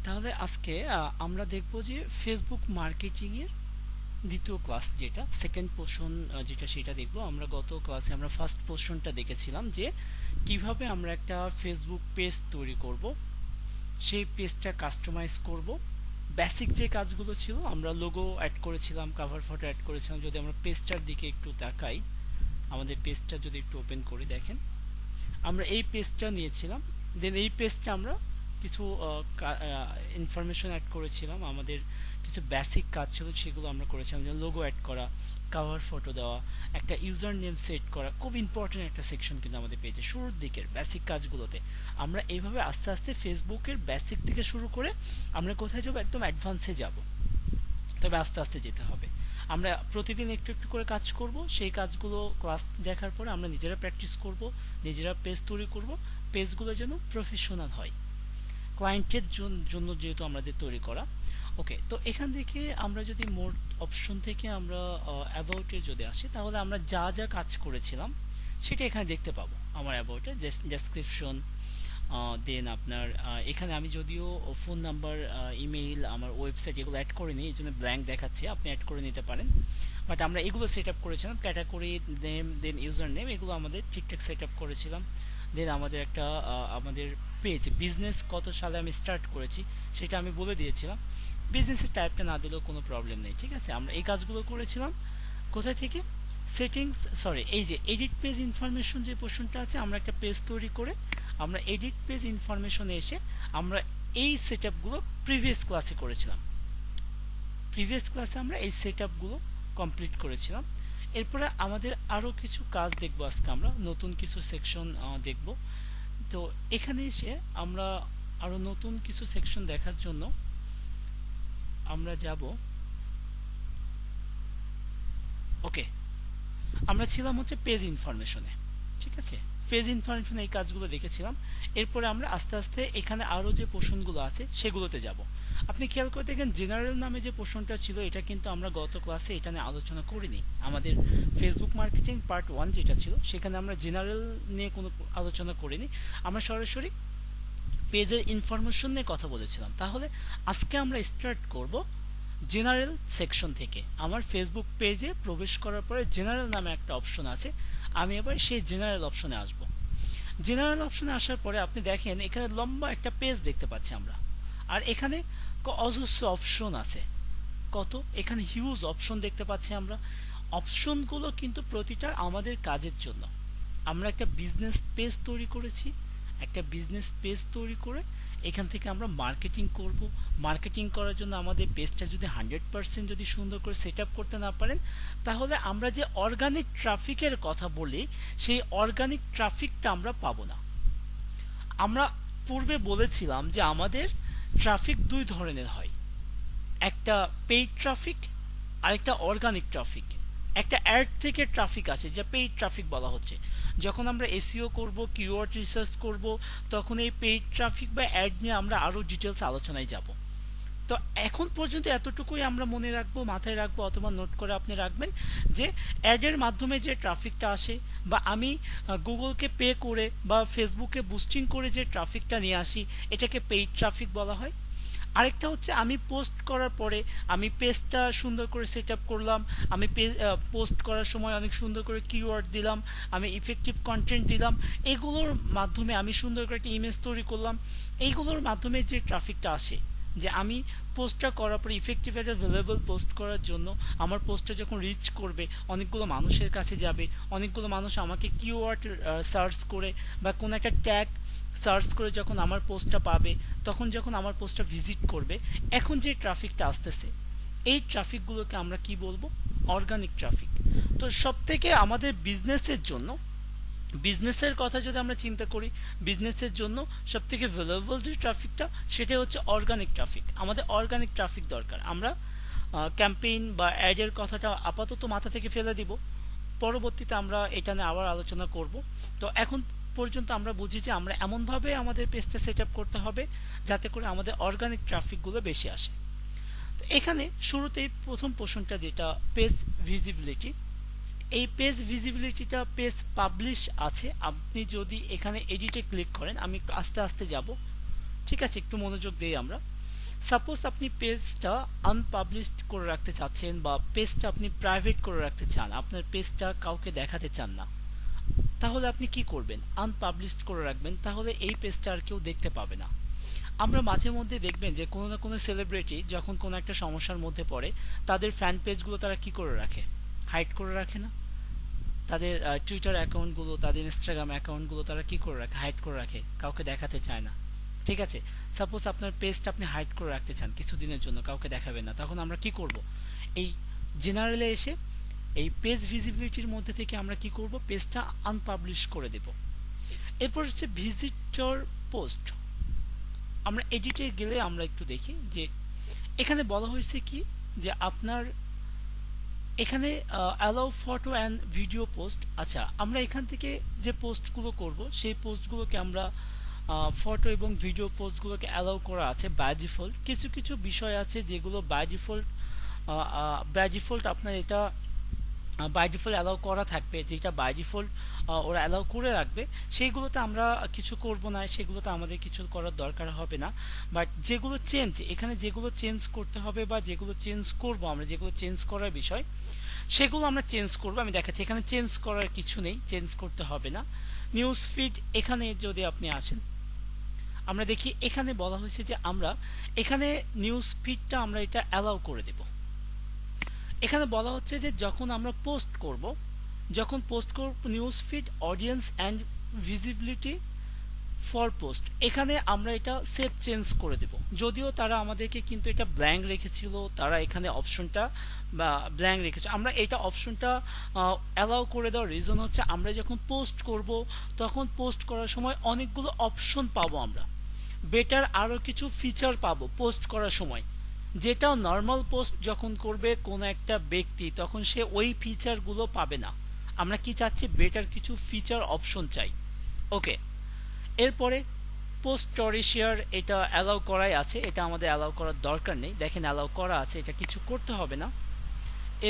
তাহলে আজকে আমরা দেখব যে ফেসবুক মার্কেটিং এর দ্বিতীয় ক্লাস, যেটা সেকেন্ড পোর্শন, যেটা সেটা দেখব। আমরা গত ক্লাসে আমরা ফার্স্ট পোর্শনটা দেখেছিলাম যে কিভাবে আমরা একটা ফেসবুক পেজ তৈরি করব, সেই পেজটা কাস্টমাইজ করব। বেসিক যে কাজগুলো ছিল, আমরা লোগো অ্যাড করেছিলাম, কভার ফটো অ্যাড করেছিলাম। যদি আমরা পেজটার দিকে একটু তাকাই, আমাদের পেজটা যদি একটু ওপেন করে দেখেন, আমরা এই পেজটা নিয়েছিলাম। দেন এই পেজটা আমরা কিছু ইনফরমেশন অ্যাড করেছিলাম, আমাদের কিছু বেসিক কাজ ছিল সেগুলো আমরা করেছিলাম, যেমন লোগো অ্যাড করা, কভার ফটো দেওয়া, একটা ইউজার নেম সেট করা। খুব ইম্পর্টেন্ট একটা সেকশন কিন্তু আমাদের পেজে শুরুর দিকের বেসিক কাজগুলোতে। আমরা এইভাবে আস্তে আস্তে ফেসবুকের বেসিক থেকে শুরু করে আমরা কোথায় যাবো, একদম অ্যাডভান্সে যাব। তবে আস্তে আস্তে যেতে হবে। আমরা প্রতিদিন একটু একটু করে কাজ করব। সেই কাজগুলো ক্লাস দেখার পরে আমরা নিজেরা প্র্যাকটিস করব, নিজেরা পেজ তৈরি করব। পেজগুলো যেন প্রফেশনাল হয়, ক্লায়েন্টের জন্য যেহেতু আমাদের তৈরি করা। ওকে, তো এখান থেকে আমরা যদি মোর অপশন থেকে আমরা অ্যাবাউটে যদি আসি, তাহলে আমরা যা যা কাজ করেছিলাম সেটা এখানে দেখতে পাবো। আমার অ্যাবাউটে ডেসক্রিপশন, দেন আপনার এখানে আমি যদিও ফোন নাম্বার, ইমেইল, আমার ওয়েবসাইট এগুলো অ্যাড করিনি, এই জন্য ব্ল্যাঙ্ক দেখাচ্ছে, আপনি অ্যাড করে নিতে পারেন। বাট আমরা এগুলো সেট আপ করেছিলাম, category name, then user name, এগুলো আমাদের ঠিকঠাক সেট আপ করেছিলাম। দেন আমাদের একটা আমাদের পেজ, বিজনেস কত সালে আমি স্টার্ট করেছি সেটা আমি বলে দিয়েছিলাম। বিজনেসের টাইপটা না দিলেও কোনো প্রবলেম নেই, ঠিক আছে। আমরা এই কাজগুলো করেছিলাম কোথায় থেকে, সেটিংস, সরি, এই যে এডিট পেজ ইনফরমেশন যে পোর্শনটা আছে, আমরা একটা পেজ তৈরি করে আমরা এডিট পেজ ইনফরমেশনে এসে আমরা এই সেটআপগুলো প্রিভিয়াস ক্লাসে করেছিলাম। প্রিভিয়াস ক্লাসে আমরা এই সেটআপগুলো কমপ্লিট করেছিলাম। এরপরে আমাদের আরো কিছু কাজ দেখব, আজকে আমরা নতুন কিছু সেকশন দেখব। তো এখানে এসে আমরা আরো নতুন কিছু সেকশন দেখার জন্য আমরা যাব। ওকে, আমরা ছিলাম হচ্ছে পেজ ইনফরমেশনে, ঠিক আছে। পেজ ইনফরমেশনে এই কাজগুলো দেখেছিলাম। এরপরে আমরা আস্তে আস্তে এখানে আরো যে পোর্শনগুলো আছে সেগুলোতে যাব। আপনি খেয়াল করে দেখেন, জেনারেল নামে যে পোর্শনটা ছিল এটা কিন্তু আমরা গত ক্লাসে এটা নিয়ে আলোচনা করিনি। আমাদের ফেসবুক মার্কেটিং পার্ট 1 যেটা ছিল, সেখানে আমরা জেনারেল নিয়ে কোনো আলোচনা করিনি। আমরা সরাসরি পেজের ইনফরমেশন নিয়ে কথা বলেছিলাম। তাহলে আজকে আমরা স্টার্ট করব জেনারেল সেকশন থেকে। আমার ফেসবুক পেজে প্রবেশ করার পরে জেনারেল নামে একটা অপশন আছে, আমি এবার সেই জেনারেল অপশনে আসব। জেনারেল অপশনে আসার পরে আপনি দেখেন এখানে লম্বা একটা পেজ দেখতে পাচ্ছি আমরা, আর এখানে অজস্র অপশন আছে। কত, এখানে হিউজ অপশন দেখতে পাচ্ছি আমরা। অপশনগুলো কিন্তু প্রতিটা আমাদের কাজের জন্য। আমরা একটা বিজনেস পেজ তৈরি করেছি, একটা বিজনেস পেজ তৈরি করে এখান থেকে আমরা মার্কেটিং করব। মার্কেটিং করার জন্য আমাদের পেজটা যদি 100% যদি সুন্দর করে সেট আপ করতে না পারেন, তাহলে আমরা যে অর্গানিক ট্রাফিকের কথা বলি, সেই অর্গানিক ট্রাফিকটা আমরা পাবো না। আমরা পূর্বে বলেছিলাম যে আমাদের ট্রাফিক দুই ধরনের হয়, একটা পেইড ট্রাফিক আর একটা অর্গানিক ট্রাফিক। একটা অ্যাড থেকে ট্রাফিক আছে যা পেইড ট্রাফিক বলা হচ্ছে। যখন আমরা এসইও করব, কিওয়ার্ড রিসার্চ করব, তখন এই পেইড ট্রাফিক বা অ্যাড নিয়ে আমরা আরো ডিটেলস আলোচনায় যাব। তো এখন পর্যন্ত এতটুকুই আমরা মনে রাখবো, মাথায় রাখবো, অথবা নোট করে আপনি রাখবেন যে অ্যাডের মাধ্যমে যে ট্রাফিকটা আসে, বা আমি গুগলকে পে করে বা ফেসবুকে বুস্টিং করে যে ট্রাফিকটা নিয়ে আসি, এটাকে পেইড ট্রাফিক বলা হয়। আরেকটা হচ্ছে আমি পোস্ট করার পরে আমি পেজটা সুন্দর করে সেট আপ করলাম, আমি পোস্ট করার সময় অনেক সুন্দর করে কিওয়ার্ড দিলাম, আমি ইফেক্টিভ কন্টেন্ট দিলাম, এগুলোর মাধ্যমে আমি সুন্দর করে একটা ইমেজ তৈরি করলাম। এইগুলোর মাধ্যমে যে ট্রাফিকটা আসে, যে আমি পোস্টটা করার পরে ইফেক্টিভ একটা ভ্যালুয়েবল পোস্ট করার জন্য আমার পোস্টটা যখন রিচ করবে, অনেকগুলো মানুষের কাছে যাবে, অনেকগুলো মানুষ আমাকে কিওয়ার্ড সার্চ করে বা কোনো একটা ট্যাগ সার্চ করে যখন আমার পোস্টটা পাবে, তখন যখন আমার পোস্টটা ভিজিট করবে, এখন যে ট্রাফিকটা আসতেছে, এই ট্রাফিকগুলোকে আমরা কি বলবো, অর্গানিক ট্রাফিক। তো সব থেকে আমাদের বিজনেসের জন্য, বিজনেসের কথা যদি আমরা চিন্তা করি, বিজনেসের জন্য সব থেকে ভ্যালুয়েবল যে ট্রাফিকটা, সেটা হচ্ছে অর্গানিক ট্রাফিক। আমাদের অর্গানিক ট্রাফিক দরকার। আমরা ক্যাম্পেইন বা অ্যাডের কথাটা আপাতত মাথা থেকে ফেলে দিব, পরবর্তীতে আমরা এটা নিয়ে আবার আলোচনা করব। তো এখন পর্যন্ত আমরা বুঝি যে আমরা এমনভাবে আমাদের পেজটা সেট আপ করতে হবে যাতে করে আমাদের অর্গানিক ট্রাফিকগুলো বেশি আসে। তো এখানে শুরুতেই প্রথম পোর্শনটা যেটা পেজ ভিজিবিলিটি, এই পেজ ভিজিবিলিটিটা পেজ পাবলিশ আছে। আপনি যদি এখানে এডিটে ক্লিক করেন, আমি আস্তে আস্তে যাব, ঠিক আছে, একটু মনোযোগ দেই আমরা। সাপোজ আপনি পেজটা আনপাবলিশড করে রাখতে চাচ্ছেন বা পেজটা আপনি প্রাইভেট করে রাখতে চান, আপনার পেজটা কাউকে দেখাতে চান না, তাহলে আপনি কি করবেন? আনপাবলিশড করে রাখবেন, তাহলে এই পেজটা আর কেউ দেখতে পাবে না। আমরা মাঝে মধ্যে দেখবেন যে কোনো না কোনো সেলিব্রিটি যখন কোনো একটা সমস্যার মধ্যে পড়ে, তাদের ফ্যান পেজগুলো তারা কি করে রাখে? হাইড করে রাখে না? তাদের টুইটার অ্যাকাউন্টগুলো, তাদের ইনস্টাগ্রাম অ্যাকাউন্টগুলো তারা কি করে রাখে? হাইড করে রাখে, কাউকে দেখাতে চায় না। ঠিক আছে, সাপোজ আপনার পেজটা আপনি হাইড করে রাখতে চান কিছুদিনের জন্য, কাউকে দেখাবেন না, তখন আমরা কি করব? এই জেনারেলে এসে এই পেজ ভিজিবিলিটির মধ্যে থেকে আমরা কি করব? পেজটা আনপাবলিশ করে দেব। এরপর হচ্ছে ভিজিটর পোস্ট। আমরা এডিটে গেলে আমরা একটু দেখি যে এখানে বলা হয়েছে কি যে আপনার এখানে allow photo and video post. আচ্ছা, আমরা এখান থেকে যে পোস্টগুলো করব সেই পোস্টগুলোকে আমরা ফটো এবং ভিডিও পোস্টগুলোকে অ্যালাউ করা আছে বাই ডিফল্ট। কিছু কিছু বিষয় আছে যেগুলো বাই ডিফল্ট আপনার এটা বাই ডিফল্ট অ্যালাউ করা থাকবে, যেটা বাই ডিফল্ট ওরা অ্যালাউ করে রাখবে, সেইগুলোতে আমরা কিছু করব না, সেগুলোতে আমাদের কিছু করার দরকার হবে না। বাট যেগুলো চেঞ্জ, এখানে যেগুলো চেঞ্জ করতে হবে বা যেগুলো চেঞ্জ করব আমরা, যেগুলো চেঞ্জ করার বিষয় সেগুলো আমরা চেঞ্জ করব। আমি দেখাচ্ছি, এখানে চেঞ্জ করার কিছু নেই, চেঞ্জ করতে হবে না। নিউজ ফিড, এখানে যদি আপনি আসেন আমরা দেখি এখানে বলা হয়েছে যে আমরা এখানে নিউজ ফিডটা আমরা এটা অ্যালাউ করে দেব। এখানে বলা হচ্ছে যে যখন আমরা পোস্ট করব, news feed audience and visibility for post, এখানে আমরা এটা সেভ চেঞ্জ করে দেব। যদিও তারা আমাদেরকে কিন্তু এটা ব্ল্যাঙ্ক রেখেছিল, তারা এখানে অপশনটা ব্ল্যাঙ্ক রেখেছে, আমরা এটা অপশনটা অ্যালাউ করে দেওয়ার রিজন হচ্ছে আমরা যখন পোস্ট করব তখন পোস্ট করার সময় অনেকগুলো অপশন পাবো, আমরা বেটার আরো কিছু ফিচার পাবো পোস্ট করার সময়, যেটা নর্মাল পোস্ট যখন করবে কোন একটা ব্যক্তি তখন সে ওই ফিচারগুলো পাবে না। আমরা কি চাচ্ছি? বেটার কিছু ফিচার অপশন চাই। ওকে, এরপরে পোস্ট স্টোরি শেয়ার, এটা অ্যালাউ করাই আছে, এটা আমাদের অ্যালাউ করার দরকার নেই, দেখেন অ্যালাউ করা আছে, এটা কিছু করতে হবে না।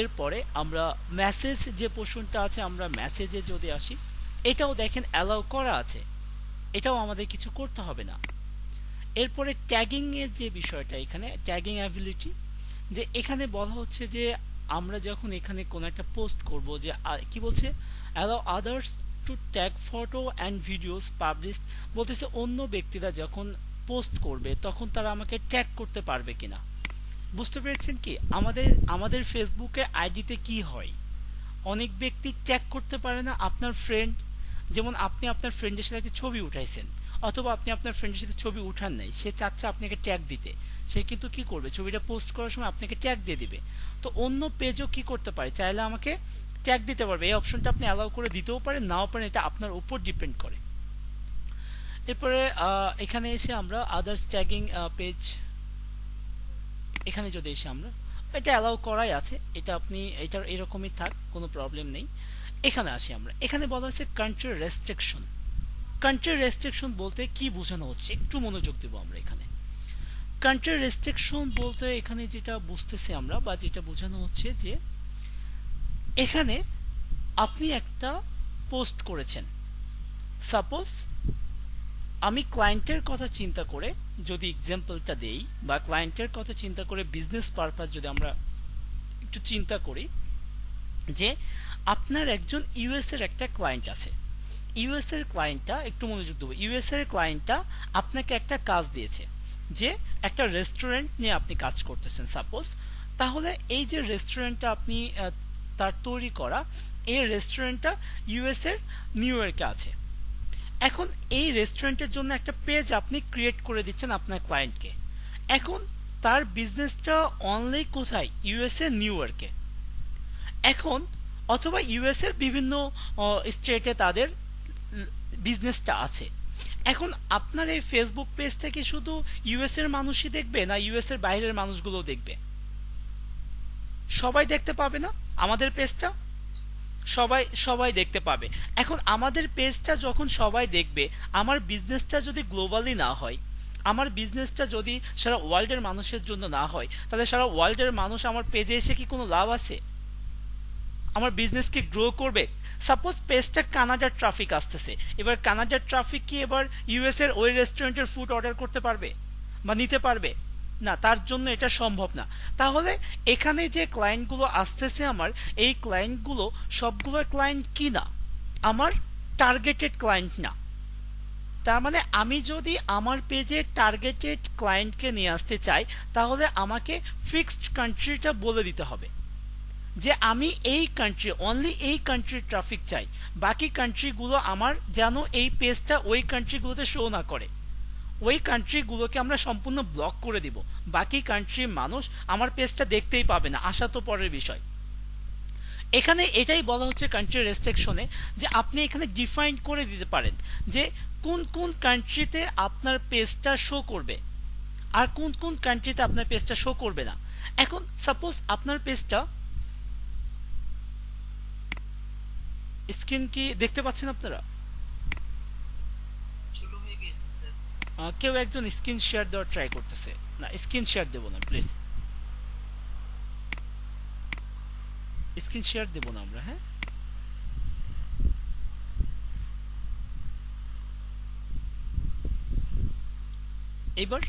এরপরে আমরা মেসেজ যে পোর্শনটা আছে, আমরা মেসেজে যদি আসি, এটাও দেখেন অ্যালাউ করা আছে, এটাও আমাদের কিছু করতে হবে না। এরপরে ট্যাগিং এর যে বিষয়টা, এখানে ট্যাগিং অ্যাবিলিটি, যে এখানে বলা হচ্ছে যে আমরা যখন এখানে কোন একটা পোস্ট করব, যে কি বলছে, allow others to tag photo and videos publish, বলতেছে অন্য ব্যক্তিরা যখন পোস্ট করবে তখন তারা আমাকে ট্যাগ করতে পারবে কিনা। বুঝতে পেরেছেন কি? আমাদের ফেসবুকে আইডিতে কি হয়, অনেক ব্যক্তি ট্যাগ করতে পারে না আপনার ফ্রেন্ড। যেমন আপনি আপনার ফ্রেন্ডের সাথে ছবি উঠাইছেন, অথবা আপনি আপনার ফ্রেন্ডের সাথে ছবি উঠান নাই, সে চাচ্ছে আপনাকে ট্যাগ দিতে, সে কিন্তু কি করবে, ছবিটা পোস্ট করার সময় আপনাকে ট্যাগ দিয়ে দিবে। তো অন্য পেজও কি করতে পারে, চাইলে আমাকে ট্যাগ দিতে পারবে। এই অপশনটা আপনি অ্যালাউ করে দিতেও পারেন, নাও পারেন, এটা আপনার উপর ডিপেন্ড করে। এরপরে এখানে এসে আমরা আদার্স ট্যাগিং পেজ, এখানে যদি এসে আমরা এটা অ্যালাউ করাই আছে, এটা আপনি এটা এরকমই থাক, কোনো প্রবলেম নেই। এখানে আসি আমরা, এখানে বলা হচ্ছে কান্ট্রি রেস্ট্রিকশন। কান্ট্রি রেস্ট্রিকশন বলতে কি বোঝানো হচ্ছে, একটু মনোযোগ দেব আমরা এখানে। কান্ট্রি রেস্ট্রিকশন বলতে এখানে যেটা বুঝতেছি আমরা বা যেটা বোঝানো হচ্ছে যে এখানে আপনি একটা পোস্ট করেছেন, সাপোজ আমি ক্লায়েন্টের কথা চিন্তা করে যদি এক্সাম্পলটা দেই, বা ক্লায়েন্টের কথা চিন্তা করে বিজনেস পারপাস যদি আমরা একটু চিন্তা করি, যে আপনার একজন ইউএস এর একটা ক্লায়েন্ট আছে, ইউএস এর ক্লায়েন্টটা, একটু মনোযোগ দেবো, ইউএস এর ক্লায়েন্টটা আপনাকে একটা কাজ দিয়েছে, যে একটা রেস্টুরেন্ট নিয়ে আপনি কাজ করতেছেন সাপোজ। তাহলে এই যে রেস্টুরেন্টটা আপনি তার তৈরি করা, এই রেস্টুরেন্টটা ইউএস এর নিউ ইয়র্কে আছে। এখন এই রেস্টুরেন্টের জন্য একটা পেজ আপনি ক্রিয়েট করে দিচ্ছেন আপনার ক্লায়েন্টকে। এখন তার বিজনেসটা অনলি কোথায়? ইউএস এ নিউ ইয়র্কে। এখন অথবা ইউএস এর বিভিন্ন স্টেটে তাদের বিজনেসটা আছে। এখন আপনার এই ফেসবুক পেজ থেকে শুধু ইউএস এর মানুষই দেখবে, না ইউএস এর বাইরের মানুষগুলো দেখবে? সবাই দেখতে পাবে না আমাদের পেজটা? সবাই সবাই দেখতে পাবে। এখন আমাদের পেজটা যখন সবাই দেখবে, আমার বিজনেসটা যদি গ্লোবালি না হয়, আমার বিজনেসটা যদি সারা ওয়ার্ল্ডের মানুষের জন্য না হয়, তাহলে সারা ওয়ার্ল্ডের মানুষ আমার পেজে এসে কি কোনো লাভ আছে? আমার বিজনেস কি গ্রো করবে? সাপোজ পেজটা কানাডার ট্রাফিক আসতেছে, এবার কানাডার ট্রাফিক কি এবার ইউএস এর ওই রেস্টুরেন্টের ফুড অর্ডার করতে পারবে বা নিতে পারবে? না, তার জন্য এটা সম্ভব না। তাহলে এখানে যে ক্লায়েন্টগুলো আসতেছে আমার, এই ক্লায়েন্টগুলো সবগুলো ক্লায়েন্ট কি না, আমার টার্গেটেড ক্লায়েন্ট না। তার মানে আমি যদি আমার পেজে টার্গেটেড ক্লায়েন্টকে নিয়ে আসতে চাই, তাহলে আমাকে ফিক্সড কান্ট্রিটা বলে দিতে হবে যে আমি এই কান্ট্রি, অনলি এই কান্ট্রির ট্রাফিক চাই। বাকি কান্ট্রিগুলো আমার যেন এই পেজটা ওই কান্ট্রিগুলোতে শো না করে। ওই কান্ট্রিগুলোকে আমরা সম্পূর্ণ ব্লক করে দিব। বাকি কান্ট্রির মানুষ আমার পেজটা দেখতেই পাবে না, আসা তো পরের বিষয়। এখানে এটাই বলা হচ্ছে কান্ট্রি রেস্ট্রিকশনে, যে আপনি এখানে ডিফাইন করে দিতে পারেন যে কোন কোন কান্ট্রিতে আপনার পেজটা শো করবে আর কোন কোন কান্ট্রিতে আপনার পেজটা শো করবে না। এখন সাপোজ আপনার পেজটা, স্ক্রিন কি দেখতে পাচ্ছেন আপনারা? কেউ একজন স্ক্রিন শেয়ার দেওয়ার ট্রাই করতেছে। না, স্ক্রিন শেয়ার দেবো না প্লিজ, স্ক্রিন শেয়ার দেবো না আমরা। হ্যাঁ, এইবার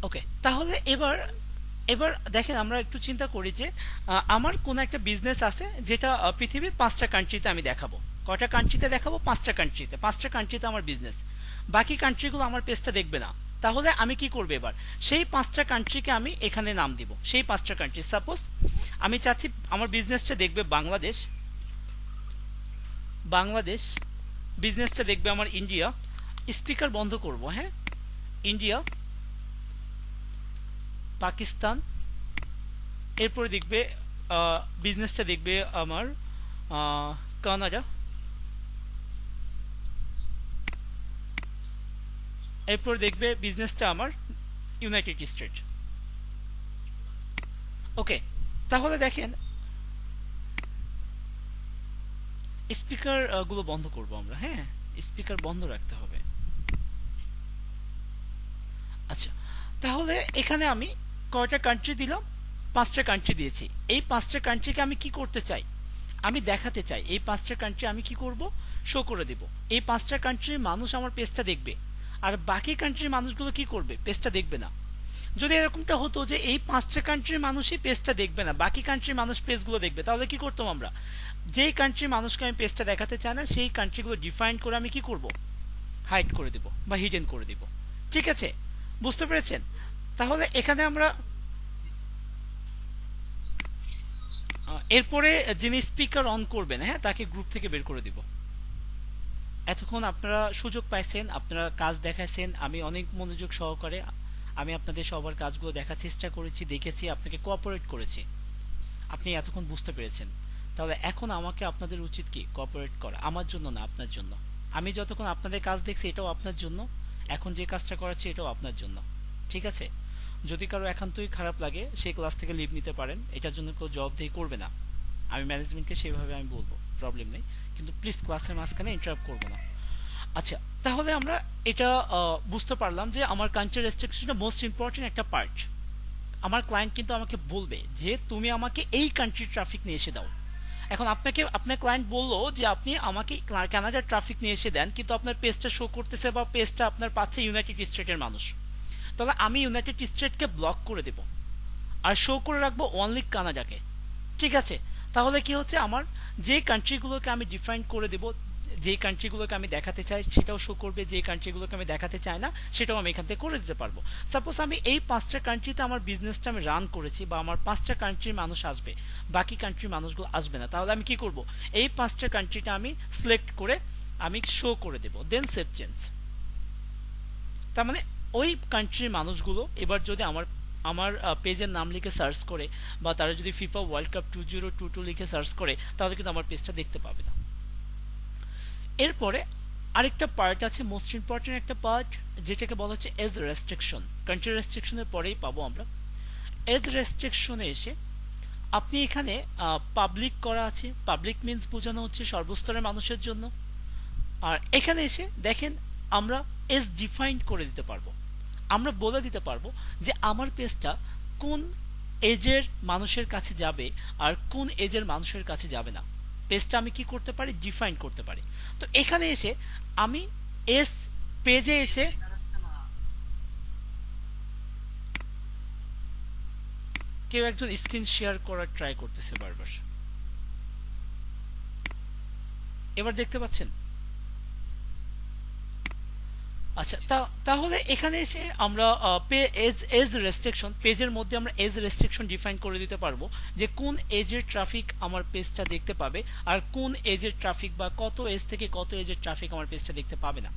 ওকে। তাহলে এবার এবার দেখেন, আমরা একটু চিন্তা করি যে আমার কোন একটা বিজনেস আছে যেটা পৃথিবীর 5টা কান্ট্রিতে আমি দেখাবো। কয়টা কান্ট্রিতে দেখাবো? 5টা কান্ট্রিতে। 5টা কান্ট্রিতে আমার বিজনেস, বাকি কান্ট্রিগুলো আমার পেজটা দেখবে না। তাহলে আমি কি করবো? এবার সেই 5টা কান্ট্রিকে আমি এখানে নাম দিব। সেই 5টা কান্ট্রি, সাপোজ আমি চাচ্ছি আমার বিজনেসটা দেখবে বাংলাদেশ, বাংলাদেশ বিজনেসটা দেখবে আমার ইন্ডিয়া। স্পিকার বন্ধ করব, হ্যাঁ। ইন্ডিয়া, পাকিস্তান, এরপরে দেখবে বিজনেসটা দেখবে আমার কানাডা, এরপর দেখবে বিজনেসটা আমার ইউনাইটেড স্টেট। ওকে, তাহলে দেখেন স্পিকার গুলো বন্ধ করব আমরা, হ্যাঁ। স্পিকার বন্ধ রাখতে হবে। আচ্ছা, তাহলে এখানে আমি কয়টা কান্ট্রি দিলাম? 5টা কান্ট্রি দিয়েছি। এই 5টা কান্ট্রিকে আমি কি করতে চাই? আমি দেখাতে চাই এই 5টা কান্ট্রি আমি কি করব? শো করে দেব। এই 5টা কান্ট্রির মানুষ আমার পেজটা দেখবে, আর বাকি কান্ট্রির মানুষগুলো কি করবে? পেজটা দেখবে না। যদি এরকমটা হতো যে এই 5টা কান্ট্রির মানুষই পেজটা দেখবে না, বাকি কান্ট্রির মানুষ পেজগুলো দেখবে, তাহলে কি করতাম আমরা? যেই কান্ট্রির মানুষকে আমি পেজটা দেখাতে চাই না, সেই কান্ট্রিগুলো ডিফাইন করে আমি কি করব? হাইড করে দেব বা হিডেন করে দেব। ঠিক আছে, বুঝতে পেরেছেন? তাহলে এখানে আমরা এরপরে যিনি স্পিকার অন করবেন, হ্যাঁ, তাকে গ্রুপ থেকে বের করে দিব। এতক্ষণ আপনারা সুযোগ পাইছেন, আপনারা কাজ দেখাইছেন, আমি অনেক মনোযোগ সহকারে আমি আপনাদের সবার কাজগুলো দেখার চেষ্টা করেছি, দেখেছি, আপনাকে কোঅপারেট করেছি। আপনি এতক্ষণ বুঝতে পেরেছেন। তাহলে এখন আমাকে আপনাদের উচিত কি? কোঅপারেট করা, আমার জন্য না, আপনার জন্য। আমি যতক্ষণ আপনাদের কাজ দেখছি এটাও আপনার জন্য, এখন যে কাজটা করাচ্ছি এটাও আপনার জন্য। ঠিক আছে? যদি কারো একান্তই খারাপ লাগে সেই ক্লাস থেকে লিভ নিতে পারেন, এটার জন্য কেউ জবাবদিহি করবে না। আমি ম্যানেজমেন্টকে সেভাবে আমি বলবো, প্রবলেম নেই, কিন্তু প্লিজ ক্লাসের মাঝখানে ইন্টারাপ্ট করবো না। আচ্ছা, তাহলে আমরা এটা বুঝতে পারলাম যে আমার কান্ট্রি রেস্ট্রিকশনটা মোস্ট ইম্পর্টেন্ট একটা পার্ট। আমার ক্লায়েন্ট কিন্তু আমাকে বলবে যে তুমি আমাকে এই কান্ট্রির ট্রাফিক নিয়ে এসে দাও। এখন আপনাকে আপনার ক্লায়েন্ট বললো যে আপনি আমাকে কানাডার ট্রাফিক নিয়ে এসে দেন, কিন্তু আপনার পেজটা শো করতেছে বা পেজটা আপনার পাচ্ছে ইউনাইটেড স্টেটের মানুষ। তাহলে আমি ইউনাইটেড স্টেটকে ব্লক করে দেব আর শো করে রাখবো অনলি কানাডাকে। ঠিক আছে? তাহলে কি হচ্ছে, আমার যে কান্ট্রিগুলোকে আমি ডিফাইন করে দেব, যে কান্ট্রিগুলোকে আমি দেখাতে চাই সেটাও শো করবে, যে কান্ট্রিগুলোকে আমি দেখাতে চাই না সেটাও আমি এখান থেকে করে দিতে পারবো। সাপোজ আমি এই 5টা কান্ট্রিতে আমার বিজনেসটা আমি রান করেছি, বা আমার 5টা কান্ট্রির মানুষ আসবে, বাকি কান্ট্রির মানুষগুলো আসবে না। তাহলে আমি কি করব? এই 5টা কান্ট্রিটা আমি সিলেক্ট করে আমি শো করে দেব, দেন সেভ চেঞ্জ। তার মানে ওই কান্ট্রির মানুষগুলো এবার যদি আমার আমার পেজের নাম লিখে সার্চ করে, বা তারা যদি ফিফা ওয়ার্ল্ড কাপ 2022 লিখে সার্চ করে, তাহলে কিন্তু আমার পেজটা দেখতে পাবে না। এরপরে আরেকটা পার্ট আছে, মোস্ট ইম্পর্টেন্ট একটা পার্ট, যেটাকে বলা হচ্ছে এজ রেস্ট্রিকশন। কান্ট্রি রেস্ট্রিকশনের পরেই পাবো আমরা। এজ রেস্ট্রিকশনে এসে আপনি এখানে পাবলিক করা আছে, পাবলিক মিন্স বোঝানো হচ্ছে সর্বস্তরের মানুষের জন্য। আর এখানে এসে দেখেন আমরা এজ ডিফাইন করে দিতে পারবো। আমরা বলে দিতে পারবো যে আমার পেজটা কোন এজের মানুষের কাছে যাবে আর কোন এজের মানুষের কাছে যাবে না। পেজটা আমি কি করতে পারি? ডিফাইন করতে পারি। তো এখানে এসে আমি এস পেজে এসে কেউ একজন স্ক্রিন শেয়ার করার ট্রাই করতেছে বারবার। এবার দেখতে পাচ্ছেন? আচ্ছা, তাহলে এখানে এসে আমরা এজ রেস্ট্রিকশন, পেজের মধ্যে আমরা এজ রেস্ট্রিকশন ডিফাইন করে দিতে পারবো যে কোন এজের ট্রাফিক আমার পেজটা দেখতে পাবে আর কোন এজের ট্রাফিক বা কত এজ থেকে কত এজের ট্রাফিক আমার পেজটা দেখতে পাবে না।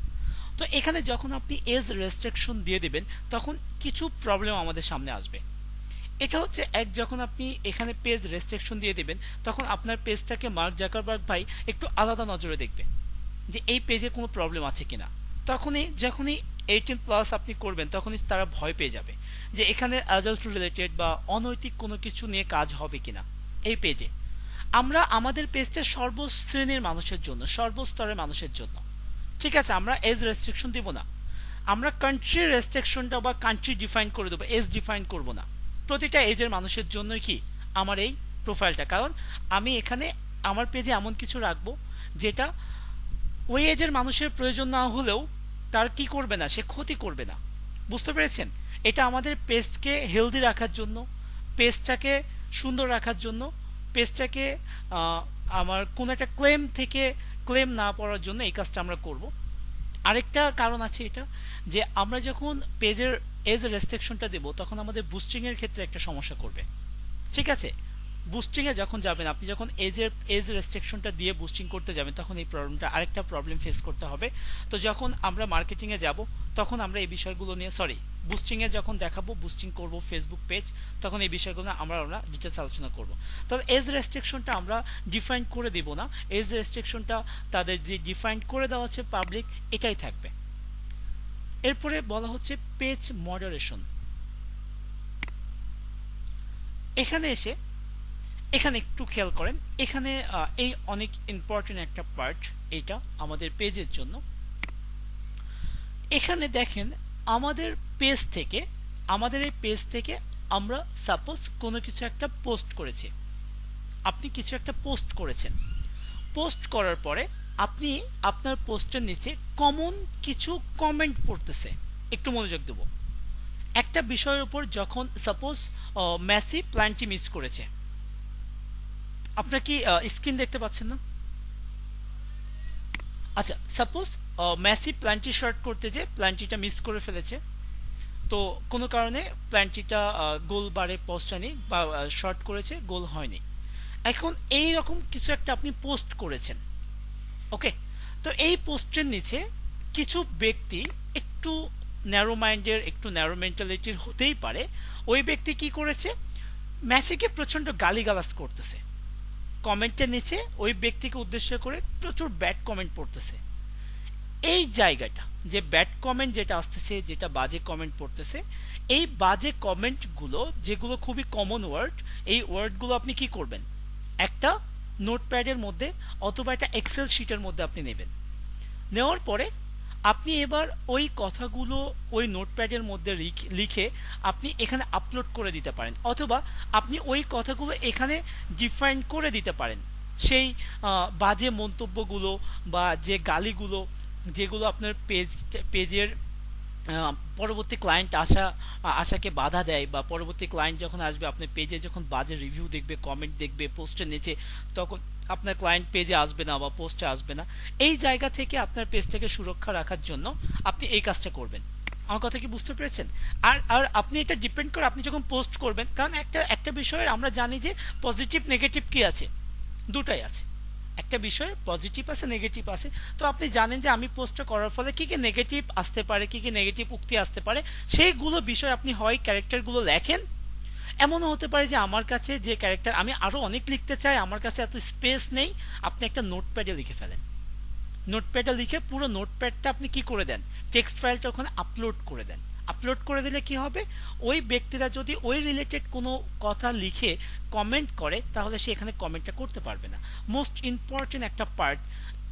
তো এখানে যখন আপনি এজ রেস্ট্রিকশন দিয়ে দিবেন তখন কিছু প্রবলেম আমাদের সামনে আসবে। এটা হচ্ছে যখন আপনি এখানে পেজ রেস্ট্রিকশন দিয়ে দিবেন তখন আপনার পেজটাকে মার্ক জাকারবার্গ ভাই একটু আলাদা নজরে দেখবে যে এই পেজে কোনো প্রবলেম আছে কিনা। যখনই 18+ আপনি করবেন তখনই তারা ভয় পেয়ে যাবে যে এখানে অ্যাডাল্ট রিলেটেড বা অনৈতিক কোনো কিছু নিয়ে কাজ হবে কিনা এই পেজে। আমরা আমাদের পেজটা সর্বশ্রেণীর মানুষের জন্য, সর্বস্তরের মানুষের জন্য, ঠিক আছে? আমরা এজ রেস্ট্রিকশন দিব না, আমরা কান্ট্রি রেস্ট্রিকশনটা বা কান্ট্রি ডিফাইন করে দেবো, এজ ডিফাইন করব না। প্রতিটা এজের মানুষের জন্যই কি আমার এই প্রোফাইলটা, কারণ আমি এখানে আমার পেজে এমন কিছু রাখবো যেটা ওই এজের মানুষের প্রয়োজন না হলেও তার কি করবে না, সে ক্ষতি করবে না। বুঝতে পেরেছেন? এটা আমাদের পেজকে হেলদি রাখার জন্য, পেজটাকে সুন্দর রাখার জন্য, পেজটাকে আমার কোন একটা ক্লেম না পড়ার জন্য এই কাজটা আমরা করব। আরেকটা কারণ আছে এটা, যে আমরা যখন পেজের এজ রেস্ট্রিকশনটা দেব তখন আমাদের বুস্টিং এর ক্ষেত্রে একটা সমস্যা করবে, ঠিক আছে? বুস্টিং এ যখন যাবেন, আপনি যখন এজ রেস্ট্রিকশনটা দিয়ে বুস্টিং করতে যাবেন তখন এই আরেকটা প্রবলেম ফেস করতে হবে। তো যখন আমরা মার্কেটিং এ যাব তখন আমরা এই বিষয়গুলো নিয়ে, বুস্টিং এ যখন দেখাবো, বুস্টিং করব ফেসবুক পেজ, তখন এই বিষয়গুলো আমরা ডিটেইলস আলোচনা করব। তাহলে এজ রেস্ট্রিকশনটা আমরা ডিফাইন করে দিব না, এজ রেস্ট্রিকশনটা তাদের যে ডিফাইন করে দেওয়া আছে পাবলিক, এটাই থাকবে। এরপরে বলা হচ্ছে পেজ মডারেশন। এখানে একটু খেয়াল করেন, এখানে এই অনেক ইম্পর্টেন্ট একটা পার্ট এটা আমাদের পেজের জন্য। এখানে দেখেন আমাদের এই পেজ থেকে আমরা সাপোজ কোনো কিছু একটা পোস্ট করেছি, আপনি কিছু একটা পোস্ট করেছেন, পোস্ট করার পরে আপনি আপনার পোস্টের নিচে কমন কিছু কমেন্ট পড়তেছে। একটু মনোযোগ দেব, একটা বিষয়ের উপর যখন সাপোজ মেসি প্ল্যানটি মিস করেছে, আপনার কি স্ক্রিন দেখতে পাচ্ছেন না? আচ্ছা, সাপোজ মেসি প্ল্যানটি শর্ট করতে যে প্ল্যানটিটা মিস করে ফেলেছে, তো কোনো কারণে প্ল্যানটিটা গোল বারে পৌঁছায়নি বা শর্ট করেছে, গোল হয়নি। এখন এই রকম কিছু একটা আপনি পোস্ট করেছেন, ওকে? তো এই পোস্টের নিচে কিছু ব্যক্তি একটু ন্যারো মাইন্ডের, একটু ন্যারো মেন্টালিটির হতেই পারে, ওই ব্যক্তি কি করেছে, মেসিকে প্রচন্ড গালিগালাজ করতেছে, কমেন্টের নিচে ওই ব্যক্তিকে উদ্দেশ্য করে প্রচুর ব্যাড কমেন্ট পড়তেছে। এই জায়গাটা যে ব্যাড কমেন্ট যেটা আসতেছে, যেটা বাজে কমেন্ট পড়তেছে, এই বাজে কমেন্টগুলো যেগুলো খুবই কমন ওয়ার্ড, এই ওয়ার্ডগুলো আপনি কি করবেন, একটা নোটপ্যাডের মধ্যে অথবা একটা এক্সেল শিটের মধ্যে আপনি নেবেন। নেওয়ার পরে আপনি এবার ওই কথাগুলো ওই নোটপ্যাডের মধ্যে লিখে আপনি এখানে আপলোড করে দিতে পারেন, অথবা আপনি ওই কথাগুলো এখানে ডিফাইন করে দিতে পারেন। সেই বাজে মন্তব্যগুলো বা যে গালিগুলো যেগুলো আপনার পেজের পরবর্তী ক্লায়েন্ট আশাকে বাধা দেয়, বা পরবর্তী ক্লায়েন্ট যখন আসবে আপনার পেজে, যখন বাজে রিভিউ দেখবে, কমেন্ট দেখবে পোস্টের নিচে, তখন আপনার ক্লায়েন্ট পেজে আসবে না বা পোস্টে আসবে না। এই জায়গা থেকে আপনার পেজটাকে সুরক্ষা রাখার জন্য আপনি এই কাজটা করবেন। আমার কথা কি বুঝতে পেরেছেন? আর আর আপনি এটা ডিপেন্ড করে আপনি যখন পোস্ট করবেন, কারণ একটা বিষয়ের আমরা জানি যে পজিটিভ নেগেটিভ কি আছে, দুটাই আছে। একটা বিষয়ে পজিটিভ আছে, নেগেটিভ আছে। তো আপনি জানেন যে আমি পোস্টটা করার ফলে কি কি নেগেটিভ আসতে পারে, কি কি নেগেটিভ উক্তি আসতে পারে, সেইগুলো বিষয় আপনি হয় ক্যারেক্টারগুলো লেখেন। এমনও হতে পারে যে আমার কাছে যে ক্যারেক্টার আমি আরো অনেক লিখতে চাই, আমার কাছে এত স্পেস নেই, আপনি একটা নোটপ্যাডে লিখে ফেলেন। নোটপ্যাডে লিখে পুরো নোটপ্যাডটা আপনি কি করে দেন, টেক্সট ফাইলটা ওখানে আপলোড করে দেন। আপলোড করে দিলে কি হবে, ওই ব্যক্তিরা যদি ওই রিলেটেড কোনো কথা লিখে কমেন্ট করে তাহলে সে এখানে কমেন্টটা করতে পারবে না। মোস্ট ইম্পর্টেন্ট একটা পার্ট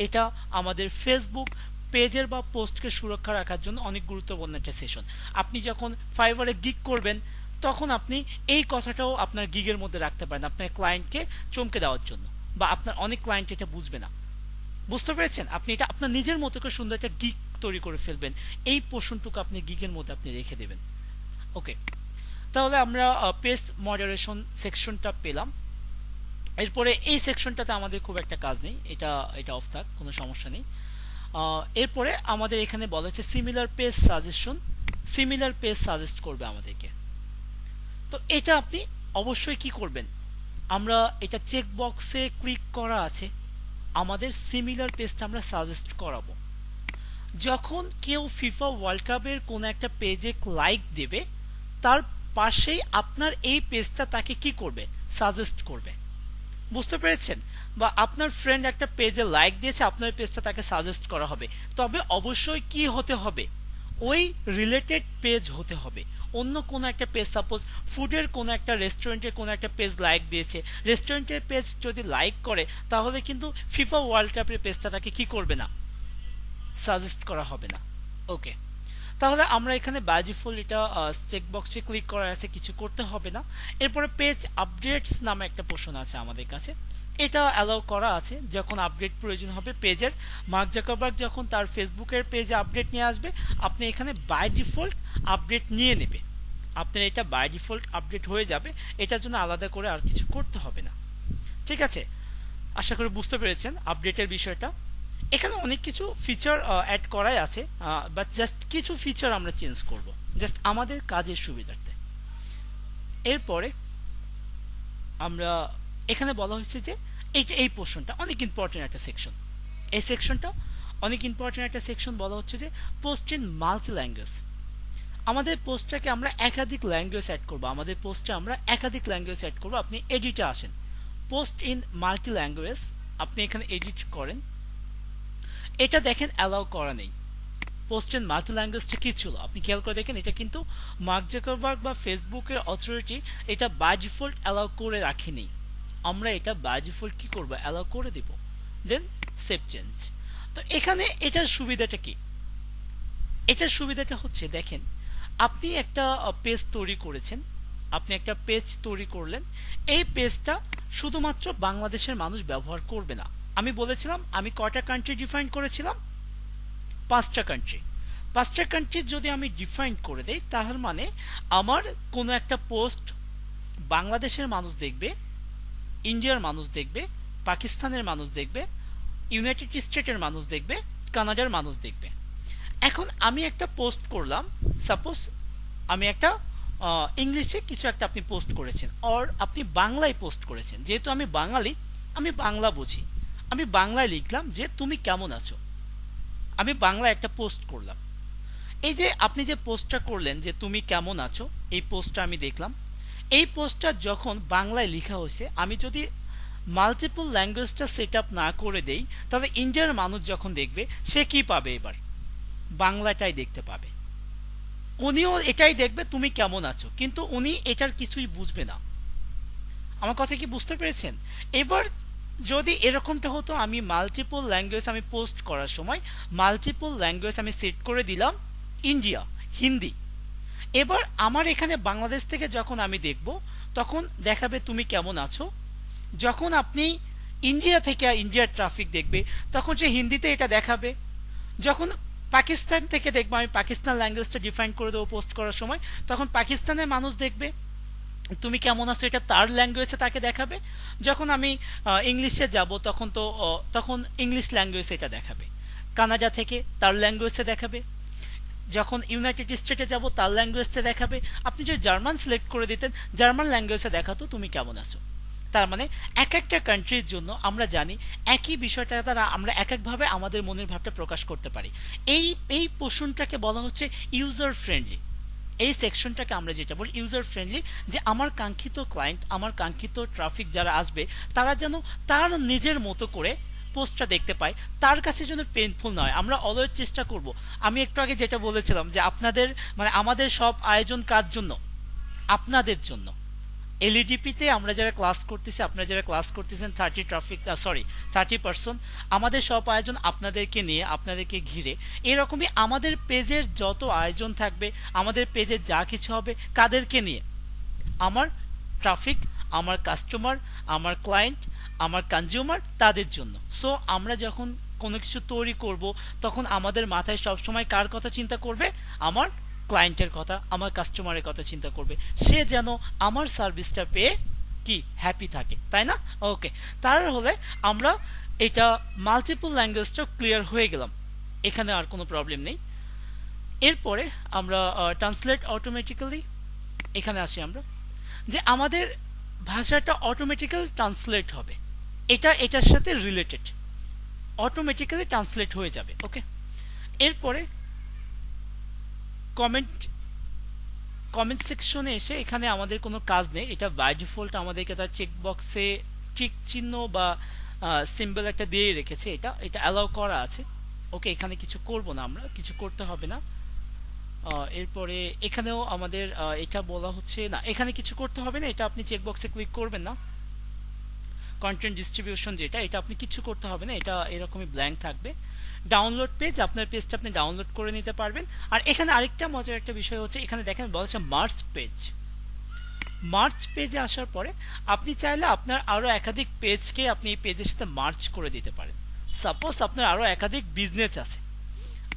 এটা, আমাদের ফেসবুক পেজের বা পোস্টকে সুরক্ষা রাখার জন্য অনেক গুরুত্বপূর্ণ একটা সেশন। আপনি যখন ফাইবারে গিগ করবেন তখন আপনি এই কথাটাও আপনার গিগের মধ্যে রাখতে পারেন, আপনার ক্লায়েন্টকে চমকে দেওয়ার জন্য, বা আপনার অনেক ক্লায়েন্ট এটা বুঝবে না। বুঝতে পেরেছেন? আপনি এটা আপনার নিজের মতো করে সুন্দর একটা গিগ তৈরি করে ফেলবেন, এই পোর্শনটুকু আপনি গিগের মধ্যে আপনি রেখে দেবেন, ওকে? তাহলে আমরা পেজ মডারেশন সেকশনটা পেলাম। এরপরে এই সেকশনটাতে আমাদের খুব একটা কাজ নেই, এটা এটা অফ থাক, কোনো সমস্যা নেই। এরপরে আমাদের এখানে বলা হচ্ছে similar page suggestion, similar page suggest করবে আমাদেরকে। তো এটা আপনি অবশ্যই কি করবেন, আমরা এটা চেক বক্সে ক্লিক করা আছে, আমাদের সিমিলার পেজটা আমরা সাজেস্ট করাবো। যখন কেউ ফিফা ওয়ার্ল্ড কাপের কোন একটা পেজে লাইক দেবে, তার পাশেই আপনার এই পেজটা তাকে কি করবে, সাজেস্ট করবে। বুঝতে পেরেছেন? বা আপনার ফ্রেন্ড একটা পেজে লাইক দিয়েছে, আপনার পেজটা তাকে সাজেস্ট করা হবে, তবে অবশ্যই কি হতে হবে, ওই রিলেটেড পেজ হতে হবে। অন্য কোনো একটা পেজ, সাপোজ ফুডের কোনো একটা রেস্টুরেন্টের কোনো একটা পেজ লাইক দিয়েছে, রেস্টুরেন্টের পেজ যদি লাইক করে, তাহলে কিন্তু ফিফা ওয়ার্ল্ড কাপের পেজটা তাকে কি করবে না, সাজেস্ট করা হবে না। ওকে, তাহলে আমরা এখানে বাই ডিফল্ট এটা চেক বক্সে ক্লিক করা আছে, কিছু করতে হবে না। এরপরে পেজ আপডেটস নামে একটা পোর্শন আছে আমাদের কাছে, এটা অ্যালাউ করা আছে। যখন আপডেট প্রয়োজন হবে পেজের, মার্ক জাকারবার্গ যখন তার ফেসবুকের পেজে আপডেট নিয়ে আসবে, আপনি এখানে বাই ডিফল্ট আপডেট নিয়ে নেবে, আপনার এটা বাই ডিফল্ট আপডেট হয়ে যাবে, এটার জন্য আলাদা করে আর কিছু করতে হবে না। ঠিক আছে, আশা করি বুঝতে পেরেছেন আপডেটের বিষয়টা। এখানে অনেক কিছু ফিচার অ্যাড করাই আছে, বাট জাস্ট কিছু ফিচার আমরা চেঞ্জ করব জাস্ট আমাদের কাজের সুবিধার্থে। এরপরে আমরা এখানে বলা হয়েছে যে এই পোর্শনটা অনেক ইম্পর্টেন্ট একটা সেকশন, এই সেকশনটা অনেক ইম্পর্টেন্ট একটা সেকশন। বলা হচ্ছে যে পোস্ট ইন মাল্টি ল্যাঙ্গুয়েজ। আমাদের পোস্টটাকে আমরা একাধিক ল্যাঙ্গুয়েজ অ্যাড করব, আমাদের পোস্টে আমরা একাধিক ল্যাঙ্গুয়েজ অ্যাড করব। আপনি এডিটে আসেন, পোস্ট ইন মাল্টি ল্যাঙ্গুয়েজ, আপনি এখানে এডিট করেন, এটা দেখেন অ্যালাউ করা নেই। পোস্ট ইন মাল্টি ল্যাঙ্গুয়েজটা কি ছিল আপনি খেয়াল করে দেখেন, এটা কিন্তু মার্ক জাকারবার্গ বা ফেসবুকের অথরিটি এটা বাই ডিফল্ট অ্যালাউ করে রাখেনি। আমরা এটা বাই ডিফল্ট কি করব, অ্যালাউ করে দেব, দেন সেভ চেঞ্জ। তো এখানে এটার সুবিধাটা কি, এটার সুবিধাটা হচ্ছে দেখেন, আপনি একটা পেজ তৈরি করেছেন, আপনি একটা পেজ তৈরি করলেন, এই পেজটা শুধুমাত্র বাংলাদেশের মানুষ ব্যবহার করবে না। আমি বলেছিলাম আমি কয়টা কান্ট্রি ডিফাইন করেছিলাম, 5টা কান্ট্রি। 5টা কান্ট্রি যদি আমি ডিফাইন করে দেই, তাহলে মানে আমার কোনো একটা পোস্ট বাংলাদেশের মানুষ দেখবে, ইন্ডিয়ার মানুষ দেখবে, পাকিস্তানের মানুষ দেখবে, ইউনাইটেড স্টেটের মানুষ দেখবে, কানাডার মানুষ দেখবে। এখন আমি একটা পোস্ট করলাম, সাপোজ আমি একটা ইংলিশে কিছু একটা আপনি পোস্ট করেছেন, অর আপনি বাংলায় পোস্ট করেছেন। যেহেতু আমি বাঙালি, আমি বাংলা বুঝি, আমি বাংলায় লিখলাম যে তুমি কেমন আছো, আমি বাংলায় একটা পোস্ট করলাম। এই যে আপনি যে পোস্টটা করলেন যে তুমি কেমন আছো, এই পোস্টটা আমি দেখলাম, এই পোস্টটা যখন বাংলায় লেখা হয়েছে, আমি যদি মাল্টিপল ল্যাঙ্গুয়েজটা সেট আপ না করে দেই, তাহলে ইন্ডিয়ার মানুষ যখন দেখবে সে কি পাবে, এবার বাংলাটাই দেখতে পাবে, উনিও এটাই দেখবে তুমি কেমন আছো, কিন্তু উনি এটার কিছুই বুঝবে না। আমার কথা কি বুঝতে পেরেছেন? এবার যদি এরকমটা হতো, আমি মাল্টিপল ল্যাঙ্গুয়েজ আমি পোস্ট করার সময় মাল্টিপল ল্যাঙ্গুয়েজ আমি সেট করে দিলাম ইন্ডিয়া, হিন্দি, এবার আমার এখানে বাংলাদেশ থেকে যখন আমি দেখব, তখন দেখাবে তুমি কেমন আছো। যখন আপনি ইন্ডিয়া থেকে ইন্ডিয়ার ট্রাফিক দেখবে, তখন সে হিন্দিতে এটা দেখাবে। যখন পাকিস্তান থেকে দেখবো, আমি পাকিস্তান ল্যাঙ্গুয়েজটা ডিফাইন করে দেবো পোস্ট করার সময়, তখন পাকিস্তানের মানুষ দেখবে তুমি কেমন আছো, এটা তার ল্যাঙ্গুয়েজে তাকে দেখাবে। যখন আমি ইংলিশে যাব, তখন তো তখন ইংলিশ ল্যাঙ্গুয়েজে এটা দেখাবে। কানাডা থেকে তার ল্যাঙ্গুয়েজে দেখাবে, যখন ইউনাইটেড স্টেটে যাব তার ল্যাঙ্গুয়েজে দেখাবে। আপনি যদি জার্মান সিলেক্ট করে দিতেন, জার্মান ল্যাঙ্গুয়েজে দেখাতো তুমি কেমন আছো। তার মানে এক একটা কান্ট্রির জন্য আমরা জানি একই বিষয়টা দ্বারা আমরা এক একভাবে আমাদের মনের ভাবটা প্রকাশ করতে পারি। এই এই পোর্শনটাকে বলা হচ্ছে ইউজার ফ্রেন্ডলি। এই সেকশনটাকে আমরা যেটা বলি ইউজার ফ্রেন্ডলি, যে আমার কাঙ্ক্ষিত ক্লায়েন্ট, আমার কাঙ্ক্ষিত ট্রাফিক যারা আসবে, তারা যেন তার নিজের মতো করে পোস্টটা দেখতে পায়, তার কাছে যেন পেইনফুল নয়। আমরা অলওয়েজ চেষ্টা করব, আমি একটু আগে যেটা বলেছিলাম যে আপনাদের মানে আমাদের সব আয়োজন কার জন্য, আপনাদের জন্য। এলইডিপিতে আমরা যারা ক্লাস করতেছি, আপনারা যারা ক্লাস করতেছেন 30% আমাদের সব আয়োজন আপনাদেরকে নিয়ে, আপনাদেরকে ঘিরে। এরকমই আমাদের পেজের যত আয়োজন থাকবে, আমাদের পেজে যা কিছু হবে, কাদেরকে নিয়ে, আমার ট্রাফিক, আমার কাস্টমার, আমার ক্লায়েন্ট, আমার কনজিউমার, তাদের জন্য। সো আমরা যখন কোনো কিছু তৈরি করব, তখন আমাদের মাথায় সবসময় কার কথা চিন্তা করবে, আমার ক্লায়েন্টের কথা, আমার কাস্টমারের কথা চিন্তা করবে, সে যেন আমার সার্ভিসটা পেয়ে কি হ্যাপি থাকে, তাই না? ওকে, তার হলে আমরা এটা মাল্টিপল ল্যাঙ্গুয়েজটা ক্লিয়ার হয়ে গেলাম, এখানে আর কোনো প্রবলেম নেই। এরপরে আমরা ট্রান্সলেট অটোমেটিক্যালি, এখানে আসি আমরা, যে আমাদের ভাষাটা অটোমেটিক্যালি ট্রান্সলেট হবে, এটা এটার সাথে রিলেটেড, অটোমেটিক্যালি ট্রান্সলেট হয়ে যাবে। ওকে, এরপরে কমেন্ট কমেন্ট সেকশনে এসে এখানে আমাদের কোনো কাজ নেই, এটা বাই ডিফল্ট আমাদেরকে তার চেকবক্সে টিক চিহ্ন বা সিম্বল একটা দিয়ে রেখেছে, এটা এটা অ্যালাউ করা আছে। ওকে, এখানে কিছু করব না, আমরা কিছু করতে হবে না। এরপরে এখানেও আমাদের এটা বলা হচ্ছে না, এখানে কিছু করতে হবে না, এটা আপনি চেকবক্সে ক্লিক করবেন না। কন্টেন্ট ডিস্ট্রিবিউশন যেটা, এটা আপনি কিছু করতে হবে না, এটা এরকমই ব্ল্যাঙ্ক থাকবে। ডাউনলোড পেজ, আপনার পেজটা আপনি ডাউনলোড করে নিতে পারবেন। আর এখানে আরেকটা মজার একটা বিষয় হচ্ছে, এখানে দেখেন বলা হচ্ছে মার্চ পেজ। মার্চ পেজে আসার পরে আপনি চাইলে আপনার আরো একাধিক পেজকে আপনি এই পেজের সাথে মার্চ করে দিতে পারেন। সাপোজ আপনার আরো একাধিক বিজনেস আছে,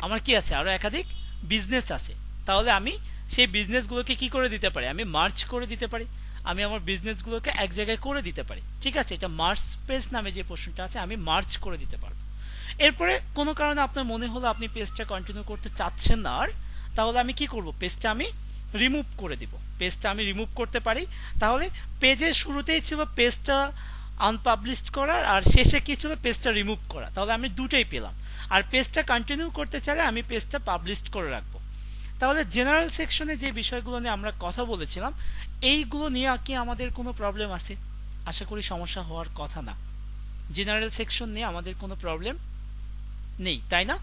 আমার কি আছে, আরো একাধিক বিজনেস আছে, তাহলে আমি সেই বিজনেসগুলোকে কি করে দিতে পারি, আমি মার্চ করে দিতে পারি, আমি আমার বিজনেসগুলোকে এক জায়গায় করে দিতে পারি। ঠিক আছে, এটা মার্চ পেজ নামে যে পোর্শনটা আছে আমি মার্চ করে দিতে পারবো। এরপরে কোনো কারণে আপনার মনে হলো আপনি পেজটা কন্টিনিউ করতে চাচ্ছেন না আর, তাহলে আমি কি করব, পেজটা আমি রিমুভ করে দিব, পেজটা আমি রিমুভ করতে পারি। তাহলে পেজের শুরুতেই ছিল পেজটা আনপাবলিশড করার, আর শেষে কি ছিল, পেজটা রিমুভ করা, তাহলে আমি দুটোই পেলাম। আর পেজটা কন্টিনিউ করতে চাইলে আমি পেজটা পাবলিশড করে রাখবো। তাহলে জেনারেল সেকশনে যে বিষয়গুলো নিয়ে আমরা কথা বলেছিলাম, এইগুলো নিয়ে কি আমাদের কোনো প্রবলেম আছে? আশা করি সমস্যা হওয়ার কথা না। জেনারেল সেকশন নিয়ে আমাদের কোনো প্রবলেম নেই, তাই না?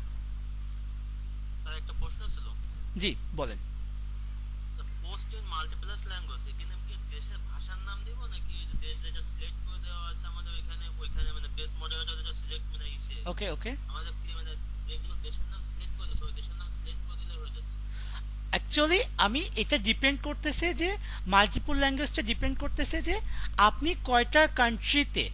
স্যার একটা প্রশ্ন ছিল। জি বলেন। স্যার পোস্ট ইন মাল্টিপ্লাস ল্যাঙ্গুয়েজ, এখানে কি দেশের ভাষার নাম দিব নাকি এই যে দেশ যেটা সিলেক্ট করে দেওয়া আছে আমাদের ওইখানে মানে পেজ মডারেটর যেটা সিলেক্ট মানে ইসে ওকে ওকে, আমাদের কি মানে যেগুলো দেশের নাম সিলেক্ট করে দিচ্ছে ওই দেশের নাম সিলেক্ট করে দিলে হয়ে যাচ্ছে? অ্যাকচুয়ালি আমি এটা ডিপেন্ড করতেছে যে মাল্টিপল ল্যাঙ্গুয়েজটা ডিপেন্ড করতেছে যে আপনি কয়টা কান্ট্রিতে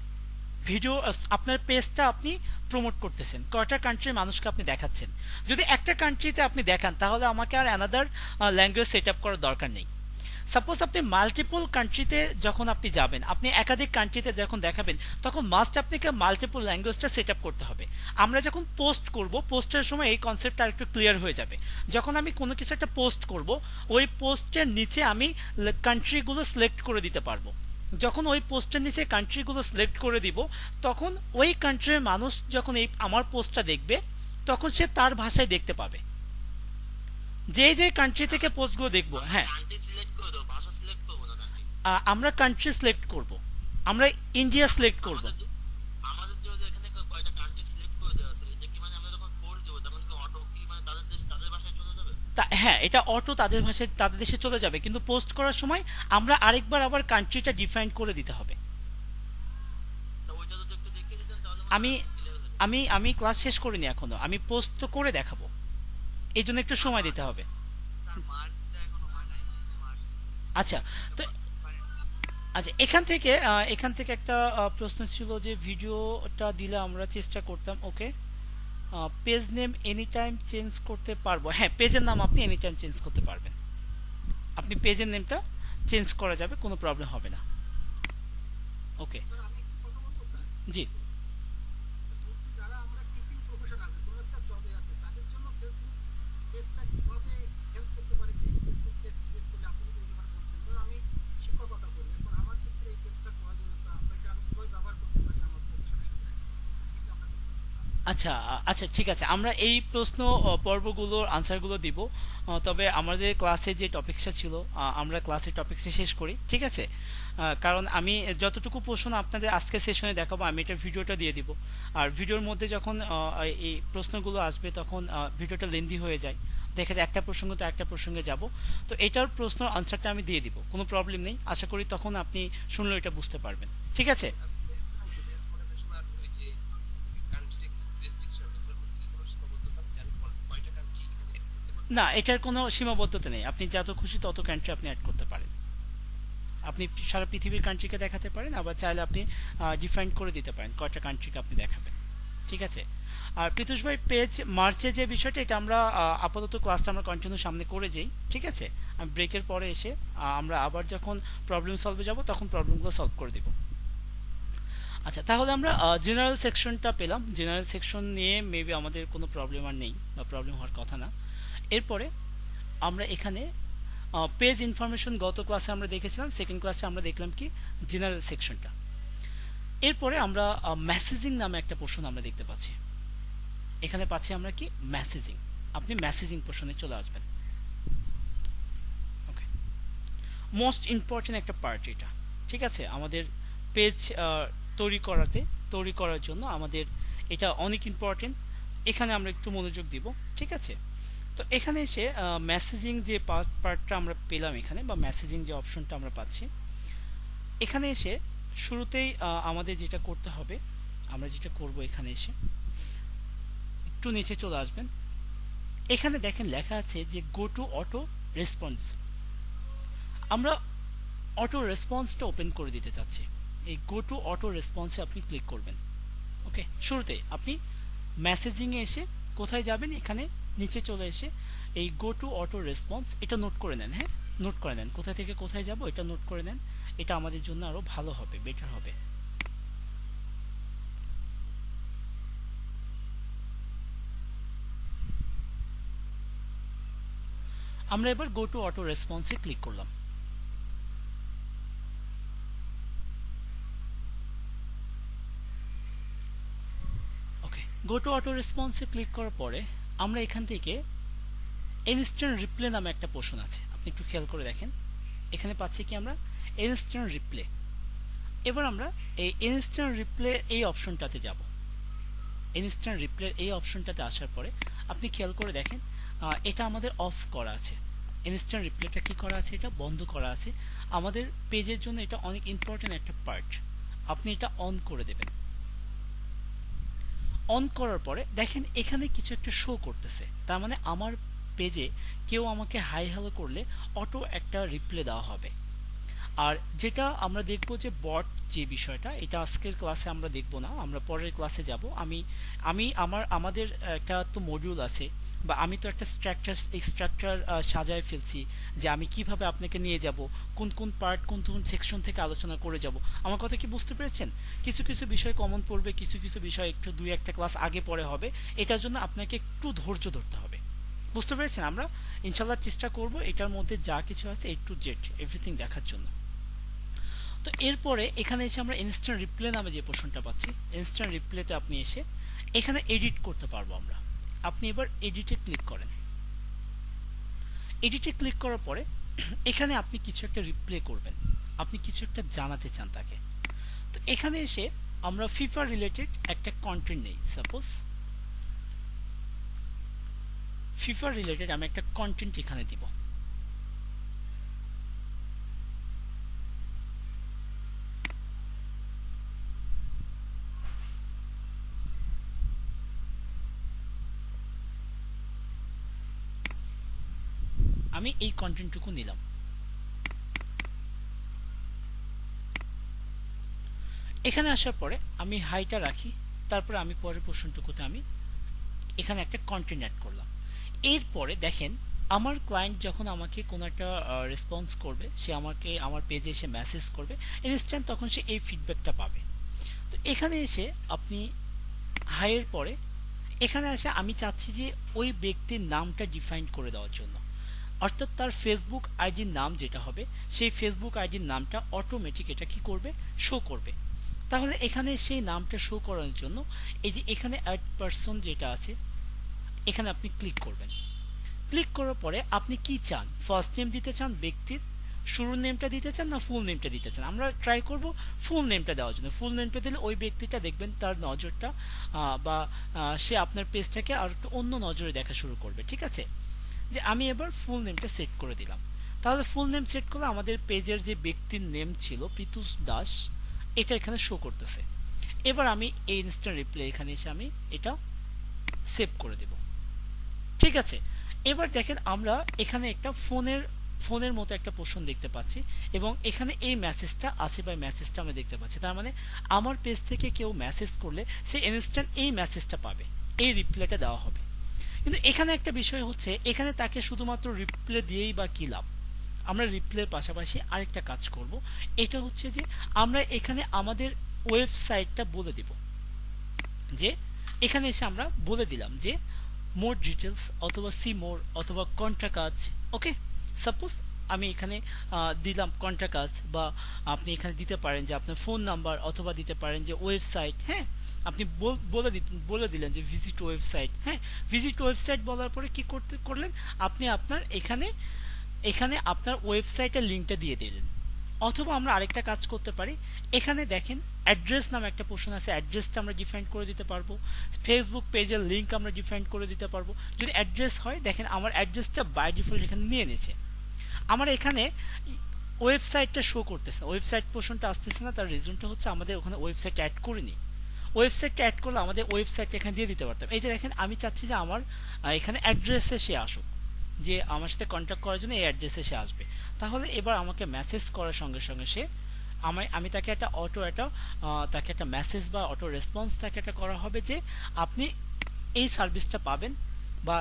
ভিডিও, আপনার পেজটা আপনি প্রমোট করতেছেন, কয়টা কান্ট্রির মানুষকে আপনি দেখাচ্ছেন। যদি একটা কান্ট্রিতে আপনি দেখান তাহলে আমাকে আর অ্যানাদার ল্যাঙ্গুয়েজ সেট আপ করার দরকার নেই। সাপোজ আপনি মাল্টিপল কান্ট্রিতে যখন আপনি যাবেন, আপনি একাধিক কান্ট্রিতে যখন দেখাবেন, তখন মাস্ট আপনাকে মাল্টিপল ল্যাঙ্গুয়েজটা সেট আপ করতে হবে। আমরা যখন পোস্ট করব, পোস্টের সময় এই কনসেপ্টটা আরেকটু ক্লিয়ার হয়ে যাবে। যখন আমি কোনো কিছু একটা পোস্ট করব, ওই পোস্টের নিচে আমি কান্ট্রিগুলো সিলেক্ট করে দিতে পারবো। যখন ওই পোস্টের নিচে কান্ট্রিগুলো সিলেক্ট করে দিব, তখন ওই কান্ট্রির মানুষ যখন এই আমার পোস্টটা দেখবে, তখন সে তার ভাষায় দেখতে পাবে, যে যে কান্ট্রি থেকে পোস্টগুলো দেখবো। মানে হ্যাঁ, কান্ট্রি সিলেক্ট করে দাও, ভাষা সিলেক্ট করবো না নাকি? আমরা কান্ট্রি সিলেক্ট করব, আমরা ইন্ডিয়া সিলেক্ট করব। আমাদের যে এখানে কয়টা কান্ট্রি সিলেক্ট করে দেওয়া আছে, এটা কি মানে আমরা যখন পোস্ট দেবো তখন কি অটো কি মানে তাদের দেশ তাদের ভাষায় চলে যাবে? হ্যাঁ, এটা অটো তাদের ভাষায় তাদের দেশে চলে যাবে, কিন্তু পোস্ট করার সময় আমরা আরেকবার আবার কান্ট্রিটা ডিফাইন করে দিতে হবে। তো ওইটা যদি একটু দেখিয়ে দিতেন তাহলে মনে আমি হয় ক্লিয়ার হয়ে যেত। আমি আমি ক্লাস শেষ করিনি এখনো, আমি পোস্ট তো করে দেখাবো, এই জন্য একটু সময় দিতে হবে। স্যার মার্চটা এখনো হয় নাই, মার্চ আচ্ছা, তো আচ্ছা, এখান থেকে একটা প্রশ্ন ছিল যে ভিডিওটা দিলে আমরা চেষ্টা করতাম। Okay, page name any time change করতে পারবো, হ্যাঁ পেজের নাম আপনি এনি টাইম চেঞ্জ করতে পারবেন, আপনি পেজের নেমটা চেঞ্জ করা যাবে, কোনো প্রবলেম হবে না। ওকে, স্যার আমি একটু কথা বলবো স্যার। জি। যারা আমরা টিচিং প্রফেশন আছে কোনো একটা জবে আছে তাদের জন্য ফেসবুক পেজটা কিভাবে হেল্প করতে পারে, কি ফেসবুক পেজ ক্রিয়েট করলে আপনি যদি এই ব্যাপারে বলতেন। ধরুন আমি শিক্ষকতা করি, এখন আমার ক্ষেত্রে এই পেজটা প্রয়োজনীয়তা আমরা এটা আমি কিভাবে ব্যবহার করতে পারি আমার প্রফেশনের সাথে, এটা আমরা ডিসকাস করতে চাচ্ছি। আচ্ছা, আচ্ছা ঠিক আছে, আমরা এই প্রশ্ন পর্বগুলোর আনসারগুলো দিব। তবে আমাদের ক্লাসে যে টপিকসটা ছিল, আমরা ক্লাসের টপিকসে শেষ করি, ঠিক আছে? কারণ আমি যতটুকু প্রশ্ন আপনাদের আজকে সেশনে দেখাবো আমি এটা ভিডিওটা দিয়ে দিব। আর ভিডিওর মধ্যে যখন এই প্রশ্নগুলো আসবে তখন ভিডিওটা লেন্দি হয়ে যায়, দেখা যায় একটা প্রসঙ্গ তো একটা প্রসঙ্গে যাব। তো এটার প্রশ্ন আনসারটা আমি দিয়ে দিব, কোনো প্রবলেম নেই, আশা করি তখন আপনি শুনলে এটা বুঝতে পারবেন, ঠিক আছে? না, এটার কোনো সীমাবদ্ধতা নেই, আপনি যত খুশি তত কান্ট্রি আপনি অ্যাড করতে পারেন, আপনি সারা পৃথিবীর কান্ট্রিকে দেখাতে পারেন, আবার চাইলে আপনি ডিফাইন করে দিতে পারেন কয়টা কান্ট্রিকে আপনি দেখাবেন, ঠিক আছে। আর পীযূষ ভাই পেজ মার্চে যে বিষয়টা, এটা আমরা আপাতত ক্লাসটা আমরা কন্টিনিউ সামনে করে যাই, ঠিক আছে। আমি ব্রেকের পরে এসে আমরা আবার যখন প্রবলেম সলভে যাব তখন প্রবলেমগুলো সলভ করে দিব। আচ্ছা, তাহলে আমরা জেনারেল সেকশনটা পেলাম। জেনারেল সেকশন নিয়ে মেবি আমাদের কোনো প্রবলেম আর নেই, বা প্রবলেম হওয়ার কথা না। এরপরে আমরা এখানে পেজ ইনফরমেশন গত ক্লাসে আমরা দেখেছিলাম, সেকেন্ড ক্লাসে আমরা দেখলাম কি জেনারেল সেকশনটা। এরপরে আমরা মেসেজিং নামে একটা পোর্শন আমরা দেখতে পাচ্ছি। এখানে পাচ্ছি আমরা কি মেসেজিং। আপনি মেসেজিং পোর্শনে চলে আসবেন। ওকে, মোস্ট ইম্পর্টেন্ট একটা পার্ট এটা, ঠিক আছে। আমাদের পেজ তৈরি করার জন্য আমাদের এটা অনেক ইম্পর্টেন্ট। এখানে আমরা একটু মনোযোগ দিব, ঠিক আছে। তো এখানে এসে মেসেজিং যে পার্টটা আমরা পেলাম এখানে, বা মেসেজিং যে অপশনটা আমরা পাচ্ছি, এখানে এসে শুরুতেই আমাদের যেটা করতে হবে, আমরা যেটা করব, এখানে এসে একটু নিচে চলে আসবেন। এখানে দেখেন লেখা আছে যে গো টু অটো রেসপন্স। আমরা অটো রেসপন্সটা ওপেন করে দিতে চাচ্ছি। এই গো টু অটো রেসপন্সে আপনি ক্লিক করবেন। ওকে, শুরুতে আপনি মেসেজিং এ এসে কোথায় যাবেন, এখানে নিচে চলে এসে এই গো টু অটো রেসপন্স এটা নোট করে নেন। হ্যাঁ, নোট করে নেন, কোথা থেকে কোথায় যাব এটা নোট করে নেন। এটা আমাদের জন্য আরো ভালো হবে, বেটার হবে। আমরা এবার গো টু অটো রেসপন্সে ক্লিক করলাম। ওকে, গো টু অটো রেসপন্সে ক্লিক করার পরে আমরা এখান থেকে ইনস্ট্যান্ট রিপ্লে নামে একটা পোর্শন আছে, আপনি একটু খেয়াল করে দেখেন। এখানে পাচ্ছি কি আমরা ইনস্ট্যান্ট রিপ্লে। এবার আমরা এই ইনস্ট্যান্ট রিপ্লে এই অপশনটাতে যাব। ইনস্ট্যান্ট রিপ্লে এই অপশনটাতে আসার পরে আপনি খেয়াল করে দেখেন এটা আমাদের অফ করা আছে। ইনস্ট্যান্ট রিপ্লেটা কি করা আছে, এটা বন্ধ করা আছে। আমাদের পেজের জন্য এটা অনেক ইম্পর্টেন্ট একটা পার্ট। আপনি এটা অন করে দেবেন। অন করার পরে দেখেন এখানে কিছু একটা শো করতেছে, তার মানে আমার পেজে কেউ আমাকে হাই হ্যালো করলে অটো একটা রিপ্লে দেওয়া হবে। আর যেটা আমরা দেখব যে বট যে বিষয়টা, এটা আজকের ক্লাসে আমরা দেখব না, আমরা পরের ক্লাসে যাব। আমি আমি আমাদের একটা তো মডিউল আছে, বা আমি তো একটা স্ট্রাকচার সাজায় ফেলছি যে আমি কিভাবে আপনাকে নিয়ে যাব, কোন কোন পার্ট কোন কোন সেকশন থেকে আলোচনা করে যাব। আমার কথা কি বুঝতে পেরেছেন? কিছু কিছু বিষয় কমন পড়বে, কিছু কিছু বিষয় একটু দুই একটা ক্লাস আগে পরে হবে। এটার জন্য আপনাকে একটু ধৈর্য ধরতে হবে। বুঝতে পেরেছেন? আমরা ইনশাল্লাহ চেষ্টা করব এটার মধ্যে যা কিছু আছে এ টু জেড এভরিথিং দেখার জন্য। তো এরপরে এখানে এসে আমরা ইনস্ট্যান্ট রিপ্লে নামে যে পোর্শনটা পাচ্ছি, ইনস্ট্যান্ট রিপ্লেতে আপনি এসে এখানে এডিট করতে পারবো আমরা। আপনি এবার এডিটে ক্লিক করেন। এডিটে ক্লিক করার পরে এখানে আপনি কিছু একটা রিপ্লে করবেন, আপনি কিছু একটা জানাতে চান তাকে। তো এখানে এসে আমরা ফিফা রিলেটেড একটা কন্টেন্ট নেই, সাপোজ ফিফা রিলেটেড আমি একটা কন্টেন্ট এখানে দিব। আমি এই কন্টেন্টটুকু নিলাম। এখানে আসার পরে আমি হাইটা রাখি, তারপরে আমি পরের পোর্শনটুকুতে আমি এখানে একটা কন্টেন্ট অ্যাড করলাম। এরপরে দেখেন আমার ক্লায়েন্ট যখন আমাকে কোনো একটা রেসপন্স করবে, সে আমাকে আমার পেজে এসে মেসেজ করবে ইনস্ট্যান্ট, তখন সে এই ফিডব্যাকটা পাবে। তো এখানে এসে আপনি হাইয়ের পরে এখানে এসে আমি চাচ্ছি যে ওই ব্যক্তির নামটা ডিফাইন করে দেওয়ার জন্য, অর্থাৎ তার ফেসবুক আইডির নাম যেটা হবে, সেই ফেসবুক আইডির নামটা অটোমেটিক এটা কি করবে, শো করবে। তাহলে এখানে সেই নামটা শো করার জন্য এই যে এখানে অ্যাড পারসন যেটা আছে, এখানে আপনি ক্লিক করবেন। ক্লিক করার পরে আপনি কি চান, ফার্স্ট নেম দিতে চান ব্যক্তির, শুরুর নেমটা দিতে চান, না ফুল নেমটা দিতে চান? আমরা ট্রাই করব ফুল নেমটা দেওয়ার জন্য। ফুল নেমটা দিলে ওই ব্যক্তিটা দেখবেন তার নজরটা বা সে আপনার পেজটাকে আর একটু অন্য নজরে দেখা শুরু করবে, ঠিক আছে। যে আমি এবার ফুল নেমটা সেট করে দিলাম। তাহলে ফুল নেম সেট করলে আমাদের পেজের যে ব্যক্তির নেম ছিল পীযূষ দাস, এটা এখানে শো করতেছে। এবার আমি এই ইনস্ট্যান্ট রিপ্লে এখানে এসে আমি এটা সেভ করে দেব, ঠিক আছে। এবার দেখেন আমরা এখানে একটা ফোনের মতো একটা পোর্শন দেখতে পাচ্ছি এবং এখানে এই মেসেজটা আছে বা মেসেজটা আমরা দেখতে পাচ্ছি। তার মানে আমার পেজ থেকে কেউ মেসেজ করলে সে ইনস্ট্যান্ট এই মেসেজটা পাবে, এই রিপ্লাইটা দেওয়া হবে। কিন্তু এখানে একটা বিষয় হচ্ছে, এখানে তাকে শুধুমাত্র রিপ্লাই দিয়েই বা কি লাভ? আমরা রিপ্লাইয়ের পাশাপাশি আরেকটা কাজ করব, এটা হচ্ছে যে আমরা এখানে আমাদের ওয়েবসাইটটা বলে দিব, যে এখানে এসে আমরা বলে দিলাম যে মোর ডিটেলস অথবা সি মোর অথবা কন্ট্রাক্ট কাজ। ওকে, সাপোজ আমি এখানে দিলাম কন্ট্রাক্ট কাজ, বা আপনি এখানে দিতে পারেন যে আপনার ফোন নাম্বার, অথবা দিতে পারেন যে ওয়েবসাইট। হ্যাঁ, আপনি বলে দিলেন যে ভিজিট ওয়েবসাইট। হ্যাঁ, ভিজিট ওয়েবসাইট বলার পরে কি করলেন, আপনি আপনার এখানে এখানে আপনার ওয়েবসাইটের লিঙ্কটা দিয়ে দিলেন। অথবা আমরা আরেকটা কাজ করতে পারি, এখানে দেখেন অ্যাড্রেস নামে একটা পোর্শন আছে, অ্যাড্রেসটা আমরা ডিফাইন করে দিতে পারবো। ফেসবুক পেজের লিংক আমরা ডিফাইন করে দিতে পারবো। যদি অ্যাড্রেস হয়, দেখেন আমার অ্যাড্রেসটা বাই ডিফল্ট এখানে নিয়ে নিয়েছে। আমার এখানে ওয়েবসাইটটা শো করতেছে, ওয়েবসাইট পোর্শনটা আসতেছে না। তার রিজনটা হচ্ছে আমাদের ওখানে ওয়েবসাইট অ্যাড করিনি। ওয়েবসাইটটা অ্যাড করলে আমাদের ওয়েবসাইটটা এখানে দিয়ে দিতে পারতাম। এই যে দেখেন, আমি চাচ্ছি যে আমার এখানে অ্যাড্রেসে সে আসুক, যে আমার সাথে কন্ট্যাক্ট করার জন্য এই অ্যাড্রেসে সে আসবে। তাহলে এবার আমাকে মেসেজ করার সঙ্গে সঙ্গে সে আমি তাকে তাকে একটা মেসেজ বা অটো রেসপন্স তাকে একটা করা হবে যে আপনি এই সার্ভিসটা পাবেন। বা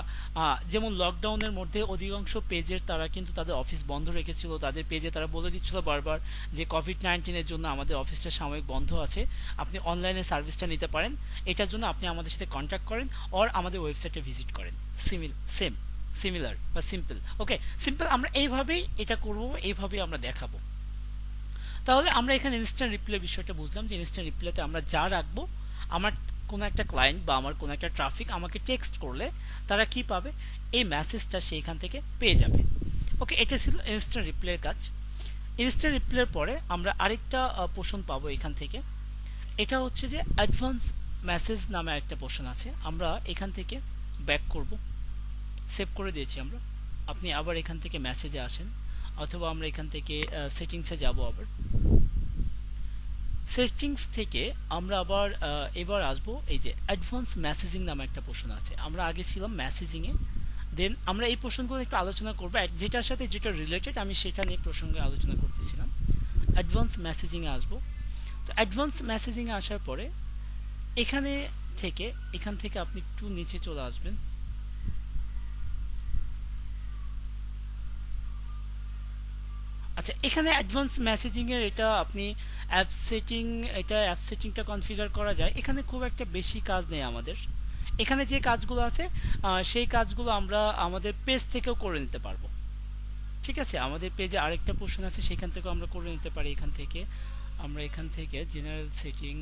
যেমন লকডাউনের মধ্যে অধিকাংশ পেজের তারা কিন্তু তাদের অফিস বন্ধ রেখেছিল, তাদের পেজে তারা বলে দিচ্ছিল বারবার যে কোভিড-19 জন্য আমাদের অফিসটা সাময়িক বন্ধ আছে, আপনি অনলাইনে সার্ভিসটা নিতে পারেন, এটার জন্য আপনি আমাদের সাথে কন্ট্যাক্ট করেন অর আমাদের ওয়েবসাইটে ভিজিট করেন। সিমিলার বা সিম্পল। ওকে, সিম্পল আমরা এইভাবেই এটা করব, এইভাবেই আমরা দেখাবো। তাহলে আমরা এখানে ইনস্ট্যান্ট রিপ্লাই বিষয়টা বুঝলাম, যে ইনস্ট্যান্ট রিপ্লাইতে আমরা যা রাখবো, আমার কোন একটা ক্লায়েন্ট বা আমার কোন একটা ট্রাফিক আমাকে টেক্সট করলে তারা কি পাবে, এই মেসেজটা সেইখান থেকে পেয়ে যাবে। ওকে, এটা ছিল ইনস্ট্যান্ট রিপ্লাইয়ের কাজ। ইনস্ট্যান্ট রিপ্লাইয়ের পরে আমরা আরেকটা পোর্শন পাবো এখান থেকে, এটা হচ্ছে যে অ্যাডভান্স মেসেজ নামে একটা পোর্শন আছে। আমরা এখান থেকে ব্যাক করব, সেভ করে দিয়েছি আমরা। আপনি আবার এখান থেকে মেসেজে আসেন, অথবা আমরা এখান থেকে সেটিংসে যাব। আবার সেটিংস থেকে আমরা আবার এবার আসবো এই যে অ্যাডভান্স মেসেজিং নামে একটা পোর্শন আছে। আমরা আগে ছিলাম মেসেজিং এ, দেন আমরা এই পোর্শনগুলো একটু আলোচনা করবো, যেটার সাথে যেটা রিলেটেড আমি সেটা নিয়ে প্রসঙ্গে আলোচনা করতেছিলাম। অ্যাডভান্স মেসেজিং এ আসবো। তো অ্যাডভান্স মেসেজিং এ আসার পরে এখান থেকে আপনি একটু নিচে চলে আসবেন। আচ্ছা, এখানে অ্যাডভান্স মেসেজিং এর এটা আপনি অ্যাপ সেটিংটা কনফিগার করা যায়। এখানে খুব একটা বেশি কাজ নেই আমাদের। এখানে যে কাজগুলো আছে সেই কাজগুলো আমরা আমাদের পেজ থেকেও করে নিতে পারবো। ঠিক আছে, আমাদের পেজে আরেকটা পোর্শন আছে, সেখান থেকেও আমরা করে নিতে পারি। এখান থেকে জেনারেল সেটিং,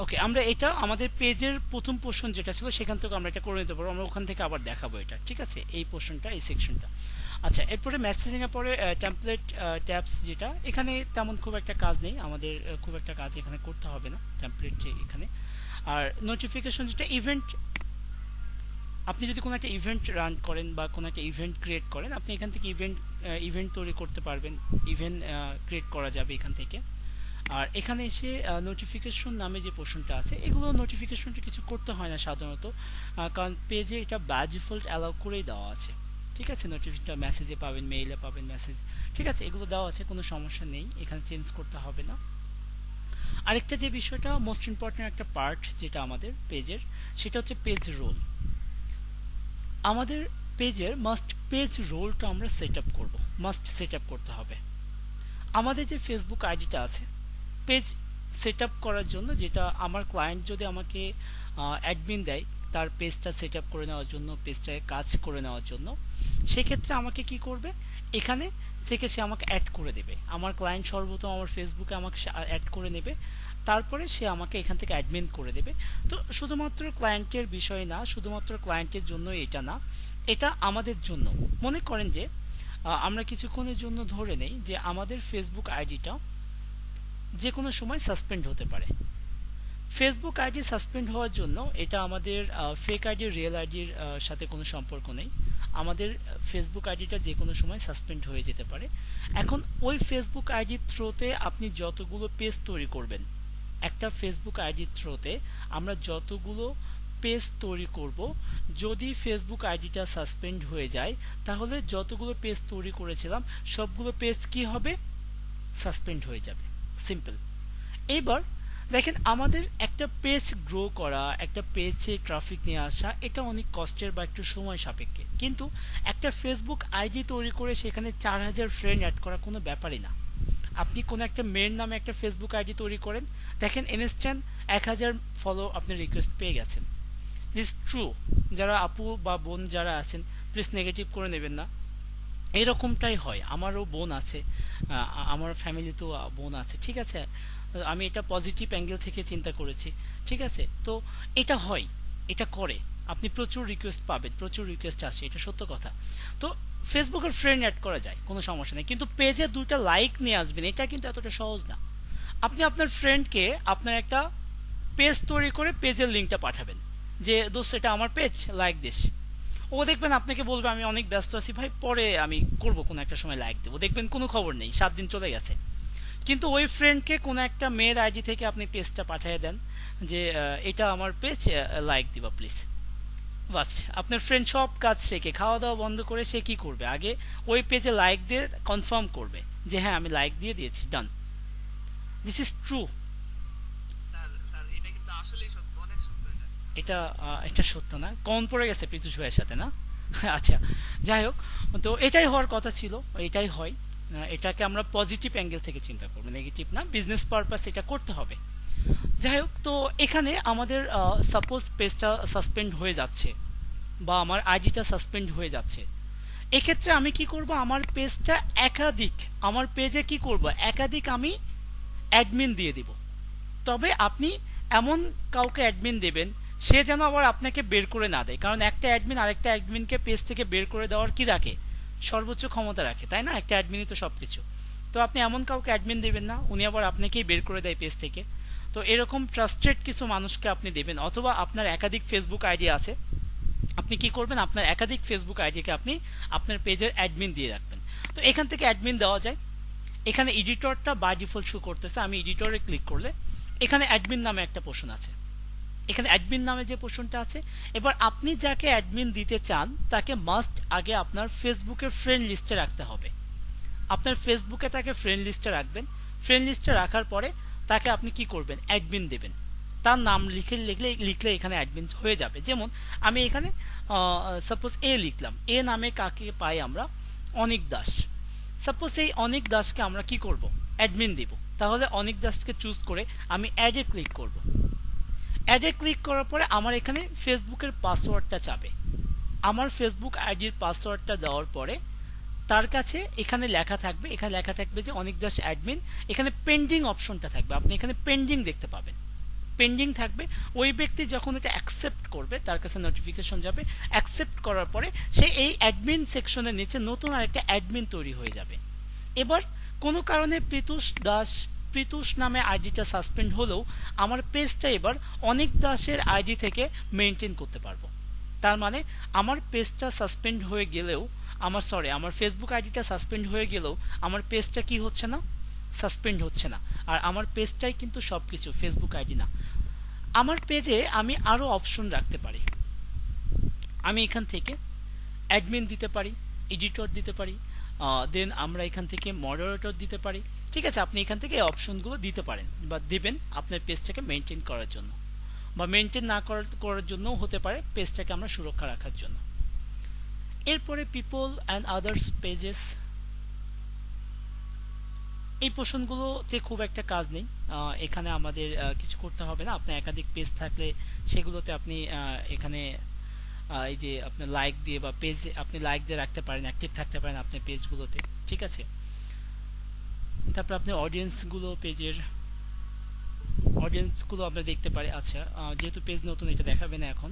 ওকে, আমরা এটা আমাদের পেজের প্রথম পোর্শন যেটা ছিল সেখান থেকে আমরা এটা করে নিতে পারবো। আমরা ওখান থেকে আবার দেখাবো এটা। ঠিক আছে, এই পোর্শনটা, এই সেকশনটা। আচ্ছা, এরপরে মেসেজিং এর পরে টেমপ্লেট ট্যাবস, যেটা এখানে তেমন খুব একটা কাজ নেই আমাদের, খুব একটা কাজ এখানে করতে হবে না টেমপ্লেট এখানে। আর নোটিফিকেশন, যেটা ইভেন্ট, আপনি যদি কোনো একটা ইভেন্ট রান করেন বা কোনো একটা ইভেন্ট ক্রিয়েট করেন, আপনি এখান থেকে ইভেন্ট তৈরি করতে পারবেন, ইভেন্ট ক্রিয়েট করা যাবে এখান থেকে। আর এখানে এসে নোটিফিকেশন নামে যে পোর্শনটা আছে, এগুলো নোটিফিকেশনটা কিছু করতে হয় না সাধারণত, কারণ পেজে এটা বাই ডিফল্ট অ্যালাউ করেই দেওয়া আছে। ঠিক আছে, নোটিফিকেশনটা মেসেজে পাবেন, মেইলে পাবেন মেসেজ। ঠিক আছে, এগুলো দেওয়া আছে, কোনো সমস্যা নেই, এখানে চেঞ্জ করতে হবে না। আরেকটা যে বিষয়টা মোস্ট ইম্পর্টেন্ট একটা পার্ট যেটা আমাদের পেজের, সেটা হচ্ছে পেজ রোল। আমাদের পেজের পেজ রোলটা আমরা সেট আপ করবো, সেট আপ করতে হবে। আমাদের যে ফেসবুক আইডিটা আছে, পেজ সেট আপ করার জন্য, যেটা আমার ক্লায়েন্ট যদি আমাকে অ্যাডমিন দেয় তার পেজটা সেট আপ করে নেওয়ার জন্য, পেজটায় কাজ করে নেওয়ার জন্য, সেক্ষেত্রে আমাকে কি করবে, এখানে থেকে সে আমাকে অ্যাড করে দেবে। আমার ক্লায়েন্ট সর্বপ্রথম আমার ফেসবুকে আমাকে অ্যাড করে নেবে, তারপরে সে আমাকে এখান থেকে অ্যাডমিন করে দেবে। তো শুধুমাত্র ক্লায়েন্টের বিষয় না, শুধুমাত্র ক্লায়েন্টের জন্য এটা না, এটা আমাদের জন্য। মনে করেন যে আমরা কিছুক্ষণের জন্য ধরে নেই যে আমাদের ফেসবুক আইডিটা যে কোনো সময় সাসপেন্ড হতে পারে। ফেসবুক আইডি সাসপেন্ড হওয়ার জন্য এটা আমাদের ফেক আইডি রিয়েল আইডির সাথে কোনো সম্পর্ক নেই। আমাদের ফেসবুক আইডিটা যে কোনো সময় সাসপেন্ড হয়ে যেতে পারে। এখন ওই ফেসবুক আইডির থ্রুতে আপনি যতগুলো পেজ তৈরি করবেন, একটা ফেসবুক আইডির থ্রুতে আমরা যতগুলো পেজ তৈরি করব, যদি ফেসবুক আইডিটা সাসপেন্ড হয়ে যায় তাহলে যতগুলো পেজ তৈরি করেছিলাম সবগুলো পেজ কি হবে? সাসপেন্ড হয়ে যাবে। সিম্পল। এইবার দেখেন, আমাদের একটা পেজ গ্রো করা, একটা পেজে ট্রাফিক নিয়ে আসা, এটা অনেক কষ্টের বা একটু সময় সাপেক্ষে, কিন্তু একটা ফেসবুক আইডি তৈরি করে সেখানে 4000 ফ্রেন্ড অ্যাড করা কোনো ব্যাপারই না। আপনি কোনো একটা মেয়ের নামে একটা ফেসবুক আইডি তৈরি করেন, দেখেন ইনস্ট্যান্ট 1000 ফলো আপনি রিকোয়েস্ট পেয়ে গেছেন। Is true. যারা আপু বা বোন যারা আছেন প্লিজ নেগেটিভ করে নেবেন না, এরকমটাই হয়। আমারও বোন আছে, আমার ফ্যামিলিতেও বোন আছে, ঠিক আছে। আমি এটা পজিটিভ অ্যাঙ্গেল থেকে চিন্তা করেছি, ঠিক আছে। তো এটা হয়, এটা করে, আপনি প্রচুর রিকোয়েস্ট পাবেন, প্রচুর রিকোয়েস্ট আসে, এটা সত্য কথা। তো ফেসবুকের ফ্রেন্ড অ্যাড করা যায়, কোনো সমস্যা নেই, কিন্তু পেজে 2টা লাইক নিয়ে আসবেন এটা কিন্তু এতটা সহজ না। আপনি আপনার ফ্রেন্ডকে আপনার একটা পেজ তৈরি করে পেজের লিঙ্কটা পাঠাবেন, যে দোস্ত এটা আমার পেজ, লাইক দিস। ও দেখবেন আপনাকে বলবে আমি অনেক ব্যস্ত আছি ভাই, পরে আমি করব, কোনো একটা সময় লাইক দেবো। দেখবেন কোনো খবর নেই, 7 দিন চলে গেছে। কিন্তু ওই ফ্রেন্ডকে কোনো একটা মেয়ের আইডি থেকে আপনি পেজটা পাঠিয়ে দেন যে এটা আমার পেজ, লাইক দিবা প্লিজ। বাস, আপনার ফ্রেন্ড সব কাজ শেখে, খাওয়া দাওয়া বন্ধ করে সে কি করবে? আগে ওই পেজে লাইক দিয়ে কনফার্ম করবে যে হ্যাঁ আমি লাইক দিয়ে দিয়েছি, done. This is true. Sir এটা কিন্তু আসলেই সত্য, অনেক সত্য এটা। এটা এটা সত্য না, কম পড়ে গেছে পৃথুষ ভাইয়ের সাথে না? আচ্ছা, যাই হোক, তো এটাই হওয়ার কথা ছিল, এটাই হয়। এটাকে আমরা পজিটিভ অ্যাঙ্গেল থেকে চিন্তা করবো, নেগেটিভ না। বিজনেস পারপাস এটা করতে হবে। যাই হোক, তো এখানে আমাদের সাপোজ পেজটা সাসপেন্ড হয়ে যাচ্ছে বা আমার আইডিটা সাসপেন্ড হয়ে যাচ্ছে, এক্ষেত্রে আমি কি করব? আমার পেজটা একাধিক, আমার পেজে কি করব? একাধিক আমি অ্যাডমিন দিয়ে দিব। তবে আপনি এমন কাউকে অ্যাডমিন দেবেন সে যেন আবার আপনাকে বের করে না দেয়, কারণ একটা অ্যাডমিন আরেকটা অ্যাডমিনকে পেজ থেকে বের করে দেওয়ার কি রাখে? সর্বোচ্চ ক্ষমতা রাখে, তাই না? একটা অ্যাডমিনই তো সবকিছু। তো আপনি এমন কাউকে অ্যাডমিন দেবেন না উনি আবার আপনাকেই বের করে দেয় পেজ থেকে। তো এরকম ট্রাস্টেড কিছু মানুষকে আপনি দেবেন, অথবা আপনার একাধিক ফেসবুক আইডি আছে, আপনি কি করবেন? আপনার একাধিক ফেসবুক আইডিকে আপনি আপনার পেজের অ্যাডমিন দিয়ে রাখবেন। তো এখান থেকে অ্যাডমিন দেওয়া যায়। এখানে এডিটরটা বাই ডিফল্ট শো করতেছে, আমি এডিটরে ক্লিক করলে এখানে অ্যাডমিন নামে একটা পোর্শন আছে। এখানে অ্যাডমিন নামে যে পোর্শনটা আছে, এবার আপনি যাকে অ্যাডমিন দিতে চান তাকে মাস্ট আগে আপনার ফেসবুকের ফ্রেন্ড লিস্টে রাখতে হবে। আপনার ফেসবুকে তাকে ফ্রেন্ড লিস্টে রাখবেন। ফ্রেন্ড লিস্টে রাখার পরে তাকে আপনি কি করবেন? অ্যাডমিন দেবেন। তার নাম লিখলে এখানে অ্যাডমিন হয়ে যাবে। যেমন আমি এখানে সাপোজ এ লিখলাম, এ নামে কাকে পাই আমরা? অনিক দাস। সাপোজ এই অনিক দাসকে আমরা কি করব? অ্যাডমিন দিব। তাহলে অনিক দাসকে চুজ করে আমি অ্যাডে ক্লিক করব। অ্যাডে ক্লিক করার পরে আমার এখানে ফেসবুকের পাসওয়ার্ডটা চাবে। আমার ফেসবুক আইডির পাসওয়ার্ডটা দেওয়ার পরে তার কাছে এখানে লেখা থাকবে, এখানে লেখা থাকবে যে অনিক দাস অ্যাডমিন। এখানে পেন্ডিং অপশনটা থাকবে, আপনি এখানে পেন্ডিং দেখতে পাবেন, পেন্ডিং থাকবে। ওই ব্যক্তি যখন এটা অ্যাকসেপ্ট করবে তার কাছে নোটিফিকেশন যাবে, অ্যাকসেপ্ট করার পরে সে এই অ্যাডমিন সেকশনের নিচে নতুন আরেকটা অ্যাডমিন তৈরি হয়ে যাবে। এবার কোনো কারণে প্রীতুষ নামে আইডিটা সাসপেন্ড হলেও আমার পেজটা এবার অনিক দাসের আইডি থেকে মেনটেন করতে পারবো। তার মানে আমার পেজটা সাসপেন্ড হয়ে গেলেও আমার ফেসবুক আইডিটা সাসপেন্ড হয়ে গেলেও আমার পেজটা কি হচ্ছে না? সাসপেন্ড হচ্ছে না। আর আমার পেজটাই কিন্তু সবকিছু, ফেসবুক আইডি না। আমার পেজে আমি আরো অপশন রাখতে পারি। আমি এখান থেকে অ্যাডমিন দিতে পারি, এডিটর দিতে পারি, দেন আমরা এখান থেকে মডারেটর দিতে পারি। ঠিক আছে, আপনি এখান থেকে এই অপশনগুলো দিতে পারেন বা দিবেন আপনার পেজটাকে মেনটেন করার জন্য, বা মেনটেন না করার জন্যও হতে পারে, পেজটাকে আমরা সুরক্ষা রাখার জন্য। এরপরে পিপল অ্যান্ড আদার্স পেজেস, এই পোর্শনগুলোতে খুব একটা কাজ নেই। এখানে আমাদের কিছু করতে হবে না। আপনার একাধিক পেজ থাকলে সেগুলোতে আপনি এখানে এই যে আপনার লাইক দিয়ে বা পেজ আপনি লাইক দিয়ে রাখতে পারেন, অ্যাক্টিভ থাকতে পারেন আপনার পেজগুলোতে, ঠিক আছে। তারপর আপনি পেজের অডিয়েন্সগুলো আমরা দেখতে পারি। আচ্ছা, যেহেতু পেজ নতুন এটা দেখাবে না এখন।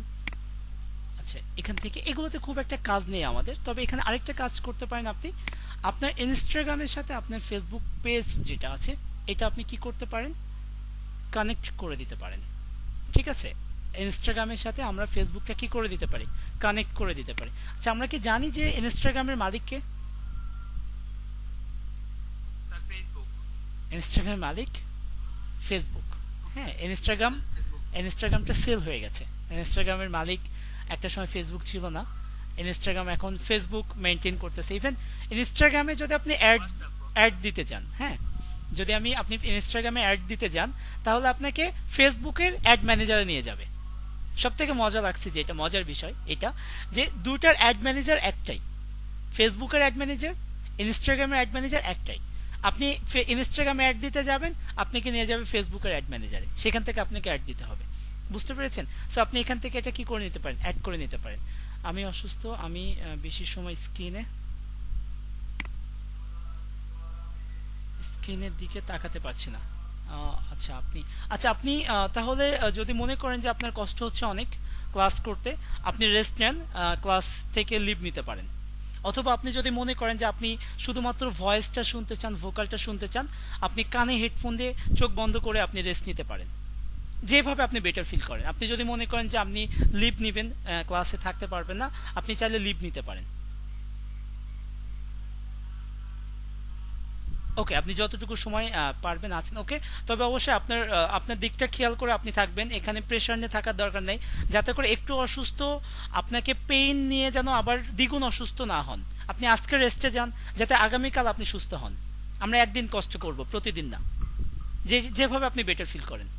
আচ্ছা, এখান থেকে এগুলোতে খুব একটা কাজ নেই আমাদের। তবে এখানে আরেকটা কাজ করতে পারেন, আপনি আপনার ইনস্টাগ্রামের সাথে আপনার ফেসবুক পেজ যেটা আছে এটা আপনি কি করতে পারেন? কানেক্ট করে দিতে পারেন। ঠিক আছে, ইনস্টাগ্রামের সাথে আমরা ফেসবুকটা কি করে দিতে পারি, কানেক্ট করে দিতে পারি। আচ্ছা আমরা কি জানি যে ইনস্টাগ্রামের মালিককে? Sir Facebook. ইনস্টাগ্রামের মালিক ফেসবুক। হ্যাঁ, ইনস্টাগ্রামটা সেল হয়ে গেছে। ইনস্টাগ্রামের মালিক একটা সময় ফেসবুক ছিল না, ইনস্টাগ্রাম এখন ফেসবুক মেনটেন করতেছে। ইভেন ইনস্টাগ্রামে যদি আপনি অ্যাড দিতে চান, হ্যাঁ, যদি আপনি ইনস্টাগ্রামে অ্যাড দিতে যান, তাহলে আপনাকে ফেসবুকের অ্যাড ম্যানেজারে নিয়ে যাবে। সব থেকে মজা লাগছে, যে এটা মজার বিষয় এটা, যে দুইটার অ্যাড ম্যানেজার একটাই, ফেসবুকের অ্যাড ম্যানেজার, ইনস্টাগ্রামের অ্যাড ম্যানেজার একটাই। আপনি ইনস্টাগ্রামে অ্যাড দিতে যাবেন, আপনাকে নিয়ে যাবে ফেসবুকের অ্যাড ম্যানেজারে, সেখান থেকে আপনাকে অ্যাড দিতে হবে। বুঝতে পেরেছেন? সো আপনি এখান থেকে এটা কি করে নিতে পারেন, অ্যাড করে নিতে পারেন। আমি অসুস্থ, আমি বেশি সময় স্ক্রিনের দিকে তাকাতে পারছি না। আচ্ছা আপনি তাহলে যদি মনে করেন যে আপনার কষ্ট হচ্ছে অনেক ক্লাস করতে, আপনি রেস্ট নেন, ক্লাস থেকে লিভ নিতে পারেন। অথবা আপনি যদি মনে করেন যে আপনি শুধুমাত্র ভয়েসটা শুনতে চান, ভোকালটা শুনতে চান, আপনি কানে হেডফোন দিয়ে চোখ বন্ধ করে আপনি রেস্ট নিতে পারেন, যেভাবে আপনি বেটার ফিল করেন। আপনি যদি মনে করেন যে আপনি লিভ নিবেন, ক্লাসে থাকতে পারবেন না, আপনি চাইলে লিভ নিতে পারেন। ওকে, আপনি যতটুকু সময় পারবেন আছেন। ওকে, তবে অবশ্যই আপনার দিকটা খেয়াল করে আপনি থাকবেন, এখানে প্রেশার নিয়ে থাকার দরকার নেই, যাতে করে একটু অসুস্থ আপনাকে পেইন নিয়ে যেন আবার দ্বিগুণ অসুস্থ না হন। আপনি আজকে রেস্টে যান, যাতে আগামীকাল আপনি সুস্থ হন। আমরা একদিন কষ্ট করব, প্রতিদিন না, যেভাবে আপনি বেটার ফিল করেন।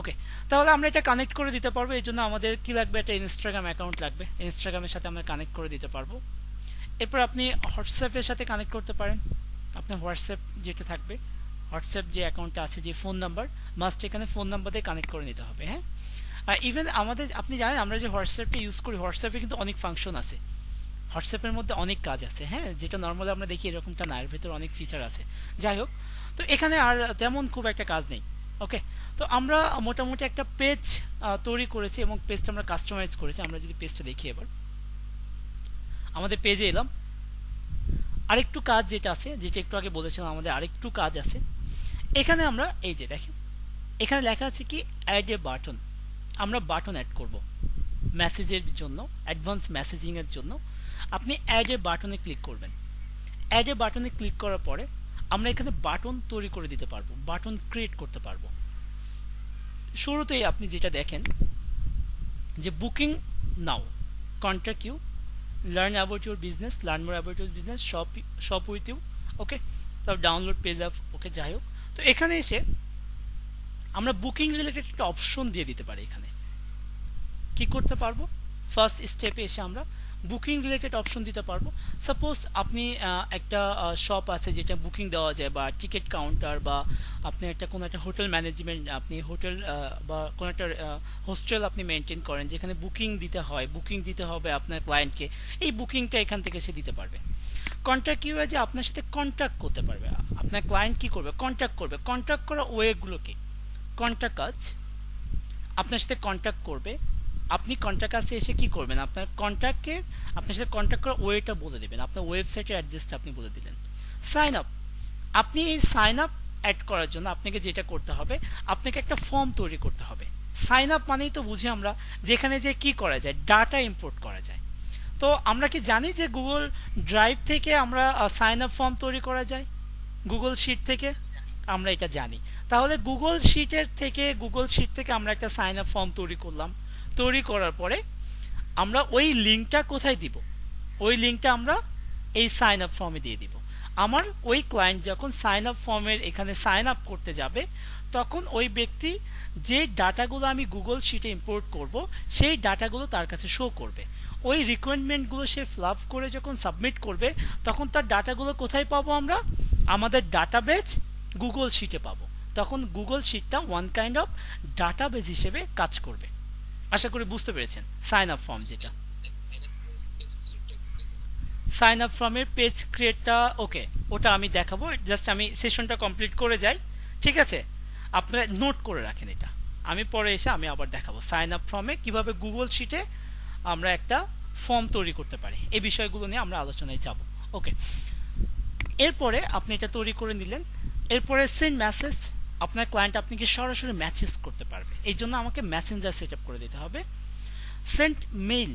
ওকে, তাহলে আমরা এটা কানেক্ট করে দিতে পারবো। এই জন্য আমাদের কি লাগবে, একটা ইনস্টাগ্রাম অ্যাকাউন্ট লাগবে, ইনস্টাগ্রামের সাথে আমরা কানেক্ট করে দিতে পারবো। এরপর আপনি হোয়াটসঅ্যাপের সাথে কানেক্ট করতে পারেন। আপনার হোয়াটসঅ্যাপ যেটা থাকবে, হোয়াটসঅ্যাপ যে অ্যাকাউন্টটা আছে, যে ফোন নাম্বার, মাস্ট এখানে ফোন নাম্বার দিয়ে কানেক্ট করে নিতে হবে। হ্যাঁ, আর ইভেন আপনি জানেন আমরা যে হোয়াটসঅ্যাপটা ইউজ করি, হোয়াটসঅ্যাপে কিন্তু অনেক ফাংশন আছে, হোয়াটসঅ্যাপের মধ্যে অনেক কাজ আছে। হ্যাঁ, যেটা নর্মালি আমরা দেখি এরকমটা না, এর ভেতর অনেক ফিচার আছে। যাই হোক, তো এখানে আর তেমন খুব একটা কাজ নেই। ওকে, তো আমরা মোটামুটি একটা পেজ তৈরি করেছি এবং পেজটা আমরা কাস্টমাইজ করেছি। আমরা যদি পেজটা দেখি, এবার আমাদের পেজে এলাম। আরেকটু কাজ যেটা আছে, যেটা একটু আগে বলেছিলাম, আমাদের আরেকটু কাজ আছে। এখানে আমরা এই যে দেখেন, এখানে লেখা আছে কি অ্যাড এ বাটন। আমরা বাটন অ্যাড করব মেসেজের জন্য, অ্যাডভান্স মেসেজিং এর জন্য। আপনি অ্যাড এ বাটনে ক্লিক করবেন। অ্যাড এ বাটনে ক্লিক করার পরে আমরা এখানে বাটন তৈরি করে দিতে পারবো, বাটন ক্রিয়েট করতে পারবো। শুরুতেই আপনি যেটা দেখেন যে booking now, contact you, learn about your business, learn more about your business, shop with you, ওকে, তারপর ডাউনলোড পেজ অফ, ওকে। যাই হোক, তো এখানে এসে আমরা বুকিং রিলেটেড একটা অপশন দিয়ে দিতে পারি। এখানে কি করতে পারবো, ফার্স্ট স্টেপে এসে আমরা বুকিং রিলেটেড অপশন দিতে পারবো। সাপোজ আপনি একটা শপ আছে যেটা বুকিং দেওয়া যায়, বা টিকিট কাউন্টার, বা আপনি কোনো একটা হোটেল ম্যানেজমেন্ট, আপনি হোটেল বা কোনো একটা হোস্টেল আপনি মেনটেন করেন, যেখানে বুকিং দিতে হয়, বুকিং দিতে হবে আপনার ক্লায়েন্টকে, এই বুকিংটা এখান থেকে সে দিতে পারবে। কন্ট্যাক্ট ইউ যে আপনার সাথে কন্ট্যাক্ট করতে পারবে, আপনার ক্লায়েন্ট কি করবে, কন্ট্যাক্ট করবে। কন্ট্যাক্ট করার ওয়েগুলোকে, কন্ট্যাক্ট কাজ আপনার সাথে কন্ট্যাক্ট করবে। আপনি কন্ট্যাক্ট কাছে এসে কি করবেন, আপনার সাথে কন্ট্যাক্ট করার ওয়েটা বলে দেবেন, আপনার ওয়েবসাইটের অ্যাড্রেসটা আপনি বলে দিলেন। সাইন আপ, আপনি এই সাইন আপ অ্যাড করার জন্য আপনাকে যেটা করতে হবে, আপনাকে একটা ফর্ম তৈরি করতে হবে। সাইন আপ মানেই তো বুঝি আমরা, যেখানে যে কি করা যায়, ডাটা ইম্পোর্ট করা যায়। তো আমরা কি জানি যে গুগল ড্রাইভ থেকে আমরা সাইন আপ ফর্ম তৈরি করা যায়, গুগল শিট থেকে? আমরা এটা জানি। তাহলে গুগল শিট থেকে আমরা একটা সাইন আপ ফর্ম তৈরি করলাম। তৈরি করার পরে আমরা ওই লিঙ্কটা কোথায় দিব, ওই লিঙ্কটা আমরা এই সাইন আপ ফর্মে দিয়ে দিব। আমার ওই ক্লায়েন্ট যখন সাইন আপ ফর্মের এখানে সাইন আপ করতে যাবে, তখন ওই ব্যক্তি যে ডাটাগুলো আমি গুগল শিটে ইম্পোর্ট করব, সেই ডাটাগুলো তার কাছে শো করবে। ওই রিকোয়ারমেন্টগুলো সে ফিল আপ করে যখন সাবমিট করবে, তখন তার ডাটাগুলো কোথায় পাবো আমরা, আমাদের ডাটাবেজ গুগল শিটে পাবো। তখন গুগল শিটটা ওয়ান কাইন্ড অফ ডাটাবেজ হিসেবে কাজ করবে। আশা করি বুঝতে পেরেছেন। সাইন আপ ফর্ম যেটা, সাইন আপ ফর্মের পেজ ক্রিয়েটটা, ওকে, ওটা আমি দেখাবো। জাস্ট আমি সেশনটা কমপ্লিট করে যাই, ঠিক আছে? আপনারা নোট করে রাখেন এটা, আমি পরে এসে আমি আবার দেখাবো সাইন আপ ফর্মে কিভাবে গুগল শিটে আমরা একটা ফর্ম তৈরি করতে পারি। এই বিষয়গুলো নিয়ে আমরা আলোচনায় যাব। ওকে, এরপরে আপনি এটা তৈরি করে নিলেন। এরপরে সেন্ড মেসেজ, আপনার ক্লায়েন্ট আপনাকে সরাসরি মেসেজ করতে পারবে। এই জন্য আমাকে মেসেঞ্জার সেট আপ করে দিতে হবে। সেন্ড মেইল,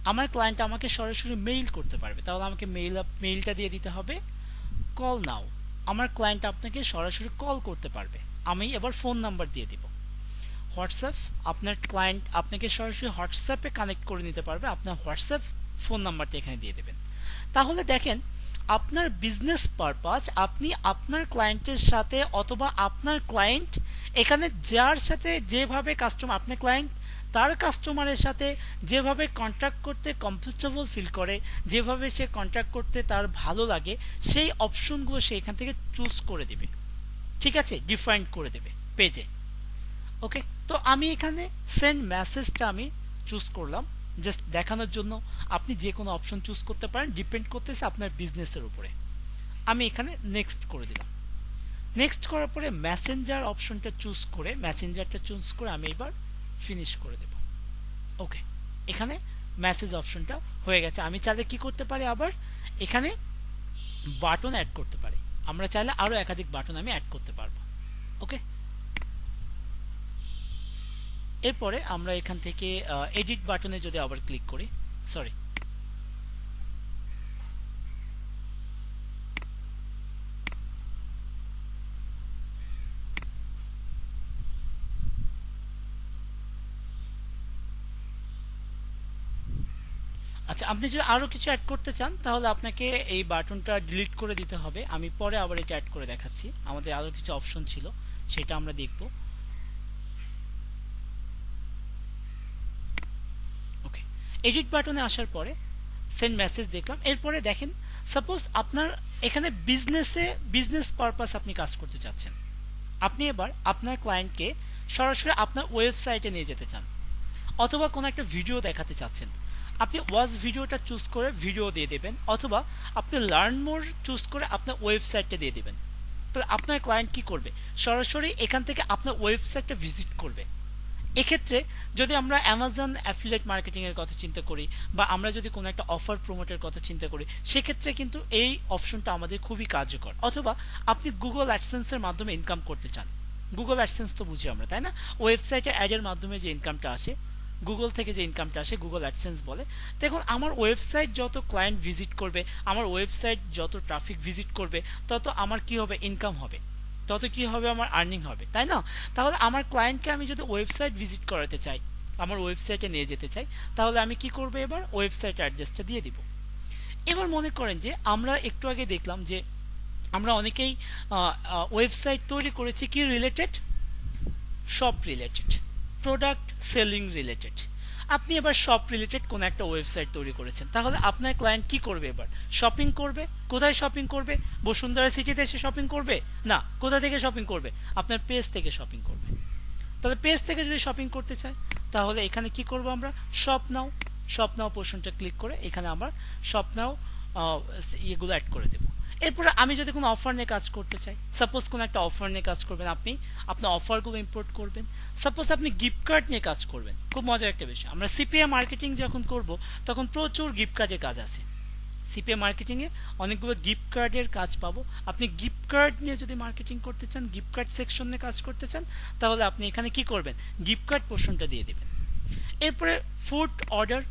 আমার ক্লায়েন্ট আমাকে সরাসরি মেইল করতে পারবে, তাহলে আমাকে মেইলটা দিয়ে দিতে হবে। কল নাও, আমার ক্লায়েন্ট আপনাকে সরাসরি কল করতে পারবে, আমি এবার ফোন নাম্বার দিয়ে দিব। হোয়াটসঅ্যাপ, আপনার ক্লায়েন্ট আপনাকে সরাসরি হোয়াটসঅ্যাপে কানেক্ট করে নিতে পারবে, আপনার হোয়াটসঅ্যাপ ফোন নাম্বারটা এখানে দিয়ে দেবেন। তাহলে দেখেন আপনার বিজনেস পারপাস, আপনি আপনার ক্লায়েন্টের সাথে অথবা আপনার ক্লায়েন্ট এখানে যার সাথে যেভাবে কাস্টমার, আপনার ক্লায়েন্ট তার কাস্টমারের সাথে যেভাবে কন্ট্যাক্ট করতে কমফোর্টেবল ফিল করে, যেভাবে সে কন্ট্যাক্ট করতে তার ভালো লাগে, সেই অপশনগুলো সে এখান থেকে চুজ করে দিবে, ঠিক আছে, ডিফাইন করে দেবে পেজে। ওকে, তো আমি এখানে সেন্ড মেসেজটা আমি চুজ করলাম জাস্ট দেখানোর জন্য। আপনি যে কোনো অপশন চুজ করতে পারেন, ডিপেন্ড করতেছে আপনার বিজনেসের উপরে। আমি এখানে নেক্সট করে দিলাম। নেক্সট করার পরে মেসেঞ্জার অপশনটা চুজ করে, মেসেঞ্জারটা চুজ করে আমি এবার ফিনিশ করে দেব। ওকে, এখানে মেসেজ অপশনটা হয়ে গেছে। আমি চাইলে কি করতে পারি, আবার এখানে বাটন অ্যাড করতে পারি। আমরা চাইলে আরো একাধিক বাটন আমি অ্যাড করতে পারবো। ওকে, এরপরে আমরা এখান থেকে এডিট বাটনে যদি আবার ক্লিক করি, সরি, আচ্ছা, আপনি যদি আরো কিছু অ্যাড করতে চান তাহলে আপনাকে এই বাটনটা ডিলিট করে দিতে হবে। আমি পরে আবার এটা অ্যাড করে দেখাচ্ছি। আমাদের আরো কিছু অপশন ছিল, সেটা আমরা দেখব। ওকে, এডিট বাটনে আসার পরে সেন্ড মেসেজ দেখলাম। এরপরে দেখেন সাপোজ আপনার এখানে বিজনেস পারপাস আপনি কাজ করতে চাচ্ছেন, আপনি এবার আপনার ক্লায়েন্টকে সরাসরি আপনার ওয়েবসাইটে নিয়ে যেতে চান, অথবা কোনো একটা ভিডিও দেখাতে চাচ্ছেন, আপনি ওয়াচ ভিডিওটা চুজ করে ভিডিও দিয়ে দেবেন, অথবা আপনি লার্ন মোর চুজ করে আপনার ওয়েবসাইটটা দিয়ে দেবেন। তাহলে আপনার ক্লায়েন্ট কি করবে, সরাসরি এখান থেকে আপনার ওয়েবসাইটটা ভিজিট করবে। এক্ষেত্রে যদি আমরা অ্যামাজন অ্যাফিলিয়েট মার্কেটিং এর কথা চিন্তা করি, বা আমরা যদি কোনো একটা অফার প্রমোটের কথা চিন্তা করি, সেক্ষেত্রে কিন্তু এই অপশনটা আমাদের খুবই কার্যকর। অথবা আপনি গুগল অ্যাডসেন্স এর মাধ্যমে ইনকাম করতে চান, গুগল অ্যাডসেন্স তো বুঝি আমরা, তাই না, ওয়েবসাইটে অ্যাডের মাধ্যমে যে ইনকামটা আসে, গুগল থেকে যে ইনকামটা আসে গুগল অ্যাডসেন্স বলে। দেখুন আমার ওয়েবসাইট যত ক্লায়েন্ট ভিজিট করবে, আমার ওয়েবসাইট যত ট্রাফিক ভিজিট করবে, তত আমার কি হবে, ইনকাম হবে, তত কি হবে, আমার আর্নিং হবে, তাই না। তাহলে আমার ক্লায়েন্টকে আমি যদি ওয়েবসাইট ভিজিট করাতে চাই, আমার ওয়েবসাইটে নিয়ে যেতে চাই, তাহলে আমি কি করব, এবার ওয়েবসাইট অ্যাড্রেসটা দিয়ে দিব। এবার মনে করেন যে আমরা একটু আগে দেখলাম যে আমরা অনেকেই ওয়েবসাইট তৈরি করেছি কি related, shop related, product selling related. আপনি এবার শপ রিলেটেড কোন একটা ওয়েবসাইট তৈরি করেছেন, তাহলে আপনার ক্লায়েন্ট কি করবে, এবার শপিং করবে। কোথায় শপিং করবে, বসুন্ধরা সিটিতে এসে শপিং করবে না, কোথা থেকে শপিং করবে, আপনার পেজ থেকে শপিং করবে। তাহলে পেজ থেকে যদি শপিং করতে চায়, তাহলে এখানে কি করব, আমরা শপ নাও পোর্শনটা ক্লিক করে এখানে আমরা শপ নাও এগুলো অ্যাড করে দেব। এরপরে আমি যদি কোনো অফার নিয়ে কাজ করতে চাই, সাপোজ কোনো একটা অফার নিয়ে কাজ করবেন, আপনি আপনার অফারগুলো ইম্পোর্ট করবেন। সাপোজ আপনি গিফট কার্ড নিয়ে কাজ করবেন, খুব মজার একটা বিষয়, আমরা সিপিএ মার্কেটিং যখন করব তখন প্রচুর গিফট কার্ডের কাজ আছে। সিপিএ মার্কেটিং এ অনেকগুলো গিফট কার্ডের কাজ পাবো। আপনি গিফট কার্ড নিয়ে যদি মার্কেটিং করতে চান, গিফট কার্ড সেকশন নিয়ে কাজ করতে চান, তাহলে আপনি এখানে কি করবেন, গিফট কার্ড পোর্শনটা দিয়ে দিবেন। এরপরে ফুড অর্ডার,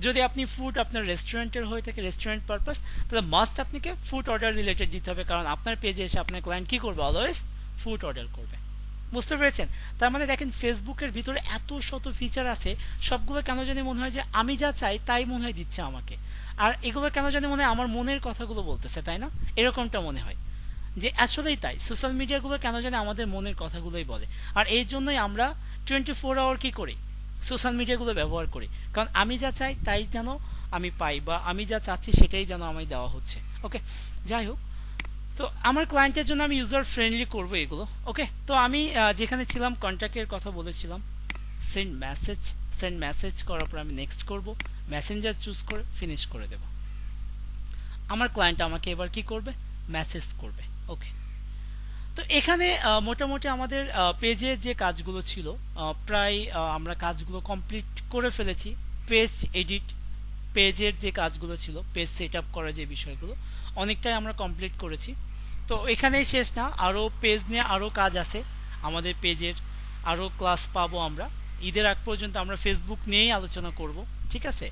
যদি আপনি ফুড আপনার রেস্টুরেন্টের হয়ে থাকে, রেস্টুরেন্ট পারপাস, তাহলে মাস্ট আপনাকে ফুড অর্ডার রিলেটেড দিতে হবে, কারণ আপনার পেজে এসে আপনার ক্লায়েন্ট কি করবে, অলওয়েজ ফুড অর্ডার করবে। বুঝতে পেরেছেন। তার মানে দেখেন ফেসবুকের ভিতরে এত শত ফিচার আছে, সবগুলো কেন জানি মনে হয় যে আমি যা চাই তাই মনে হয় দিচ্ছে আমাকে, আর এগুলো কেন জানি মনে হয় আমার মনের কথাগুলো বলতেছে, তাই না, এরকমটা মনে হয় যে আসলেই তাই। সোশ্যাল মিডিয়াগুলো কেন জানি আমাদের মনের কথাগুলোই বলে, আর এই জন্যই আমরা 24 আওয়ার কি করি, সোশ্যাল মিডিয়াগুলো ব্যবহার করি, কারণ আমি যা চাই তাই যেন আমি পাই, বা আমি যা চাচ্ছি সেটাই যেন আমায় দেওয়া হচ্ছে। ওকে, যাই হোক, তো আমার ক্লায়েন্টের জন্য আমি ইউজার ফ্রেন্ডলি করবো এগুলো। ওকে, তো আমি যেখানে ছিলাম কন্ট্যাক্টের কথা বলেছিলাম, সেন্ড মেসেজ করার পর আমি নেক্সট করব, মেসেঞ্জার চুজ করে ফিনিশ করে দেব। আমার ক্লায়েন্ট আমাকে এবার কি করবে, মেসেজ করবে। ওকে, তো এখানে মোটামুটি আমাদের পেজের যে কাজগুলো ছিল প্রায় আমরা কাজগুলো কমপ্লিট করে ফেলেছি। পেজ এডিট, পেজের যে কাজগুলো ছিল, পেজ সেট আপ করার যে বিষয়গুলো অনেকটাই আমরা কমপ্লিট করেছি। তো এখানেই শেষ না, আরো পেজ নিয়ে আরো কাজ আছে আমাদের। পেজের আরো ক্লাস পাবো আমরা ঈদের আগ পর্যন্ত। আমরা ফেসবুক নিয়েই আলোচনা করব, ঠিক আছে।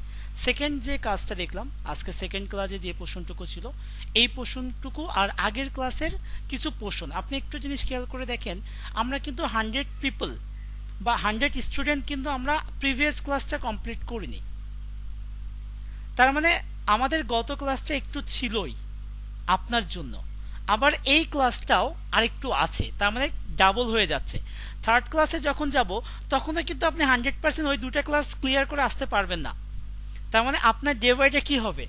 সেকেন্ড যে কাজটা দেখলাম আজকে, সেকেন্ড ক্লাসে যে পোর্শনটুকু ছিল, এই পোর্শনটুকু আর আগের ক্লাসের কিছু পোর্শন আপনি একটু জিনিস খেয়াল করে দেখেন। আমরা কিন্তু 100 পিপল বা 100 স্টুডেন্ট কিন্তু আমরা প্রিভিয়াস ক্লাসটা কমপ্লিট করিনি। তার মানে আমাদের গত ক্লাসটা একটু ছিলই আপনার জন্য, আবার এই ক্লাসটাও আরেকটু আছে, তার মানে ডাবল হয়ে যাচ্ছে। থার্ড ক্লাসে যখন যাব তখনও কিন্তু আপনি 100% ওই দুটা ক্লাস ক্লিয়ার করে আসতে পারবেন না। তার মানে আপনার ডে বাই ডে কি হবে,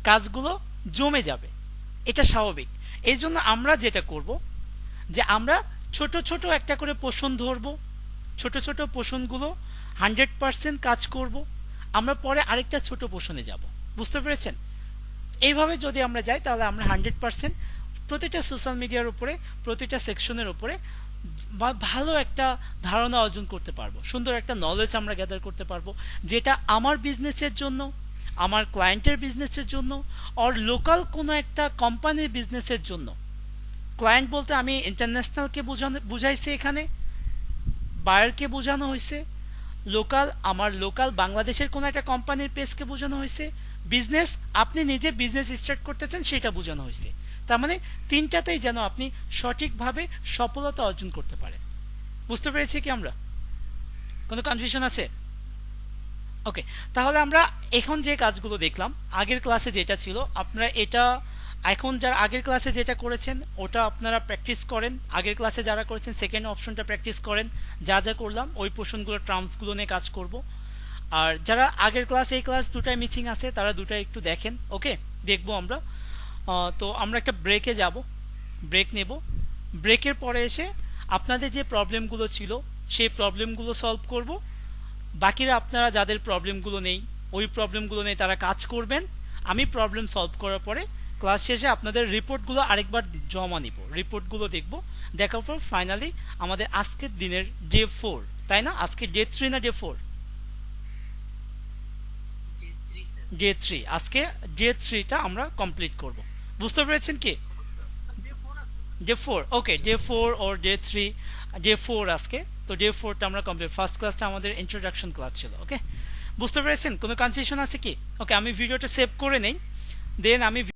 কাজগুলো জমে যাবে, এটা স্বাভাবিক। এই জন্য আমরা যেটা করব যে আমরা ছোট ছোট একটা করে পোর্শন ধরবো, ছোট ছোট পোর্শনগুলো 100% কাজ করব, আমরা পরে আরেকটা ছোট পোর্শনে যাব। বুঝতে পেরেছেন? এইভাবে যদি আমরা যাই তাহলে আমরা 100% প্রতিটা সোশ্যাল মিডিয়ার উপরে, প্রতিটা সেকশনের উপরে ভালো একটা ধারণা অর্জন করতে পারবো, সুন্দর একটা নলেজ আমরা গ্যাদার করতে পারবো, যেটা আমার বিজনেসের জন্য, আমার ক্লায়েন্টের বিজনেসের জন্য, আর লোকাল কোনো একটা কোম্পানির বিজনেসের জন্য। ক্লায়েন্ট বলতে আমি ইন্টারন্যাশনালকে বুঝাইছি, এখানে বায়ারকে বোঝানো হয়েছে, লোকাল আমার লোকাল বাংলাদেশের কোনো একটা কোম্পানির পেজকে বোঝানো হয়েছে, বিজনেস আপনি নিজে বিজনেস স্টার্ট করতে চান সেটা বোঝানো হয়েছে। তার মানে তিনটাতেই যেন আপনি সঠিকভাবে সফলতা অর্জন করতে পারেন। বুঝতে পেরেছি কি আমরা? কোনো কনফিউশন আছে? ওকে, তাহলে আমরা এখন যে কাজগুলো দেখলাম, আগের ক্লাসে যেটা ছিল আপনারা এটা এখন যারা আগের ক্লাসে যেটা করেছেন ওটা আপনারা প্র্যাকটিস করেন। আগের ক্লাসে যারা করেছেন সেকেন্ড অপশনটা প্র্যাকটিস করেন। যা যা করলাম ওই পোর্শনগুলো টার্মসগুলো নিয়ে কাজ করব। আর যারা আগের ক্লাস এই ক্লাস দুটাই মিসিং আছে তারা দুটাই একটু দেখেন। ওকে, দেখবো আমরা। তো আমরা একটা ব্রেকে যাব, ব্রেক নেব। ব্রেকের পরে এসে আপনাদের যে প্রবলেমগুলো ছিল সেই প্রবলেমগুলো সলভ করব। বাকিরা আপনারা যাদের প্রবলেমগুলো নেই ওই প্রবলেমগুলো নিয়ে তারা কাজ করবেন। আমি প্রবলেম সলভ করার পরে ক্লাস শেষে আপনাদের রিপোর্টগুলো আরেকবার জমা নিব, রিপোর্টগুলো দেখব। দেখার পর ফাইনালি আমাদের আজকের দিনের ডে 4, তাই না? আজকে ডে 3 না ডে 4? ডে 3। আজকে ডে 3টা আমরা কমপ্লিট করব। বুঝতে পেরেছেন কি? ডে 4, ওকে, ডে 4 ওর ডে 3, ডে 4 আজকে। তো ডে 4টা আমরা কমপ্লিট। ফার্স্ট ক্লাসটা আমাদের ইন্ট্রোডাকশন ক্লাস ছিল। ওকে, বুঝতে পেরেছেন? কোনো কনফিউশন আছে কি? ওকে, আমি ভিডিওটা সেভ করে নেই, দেন আমি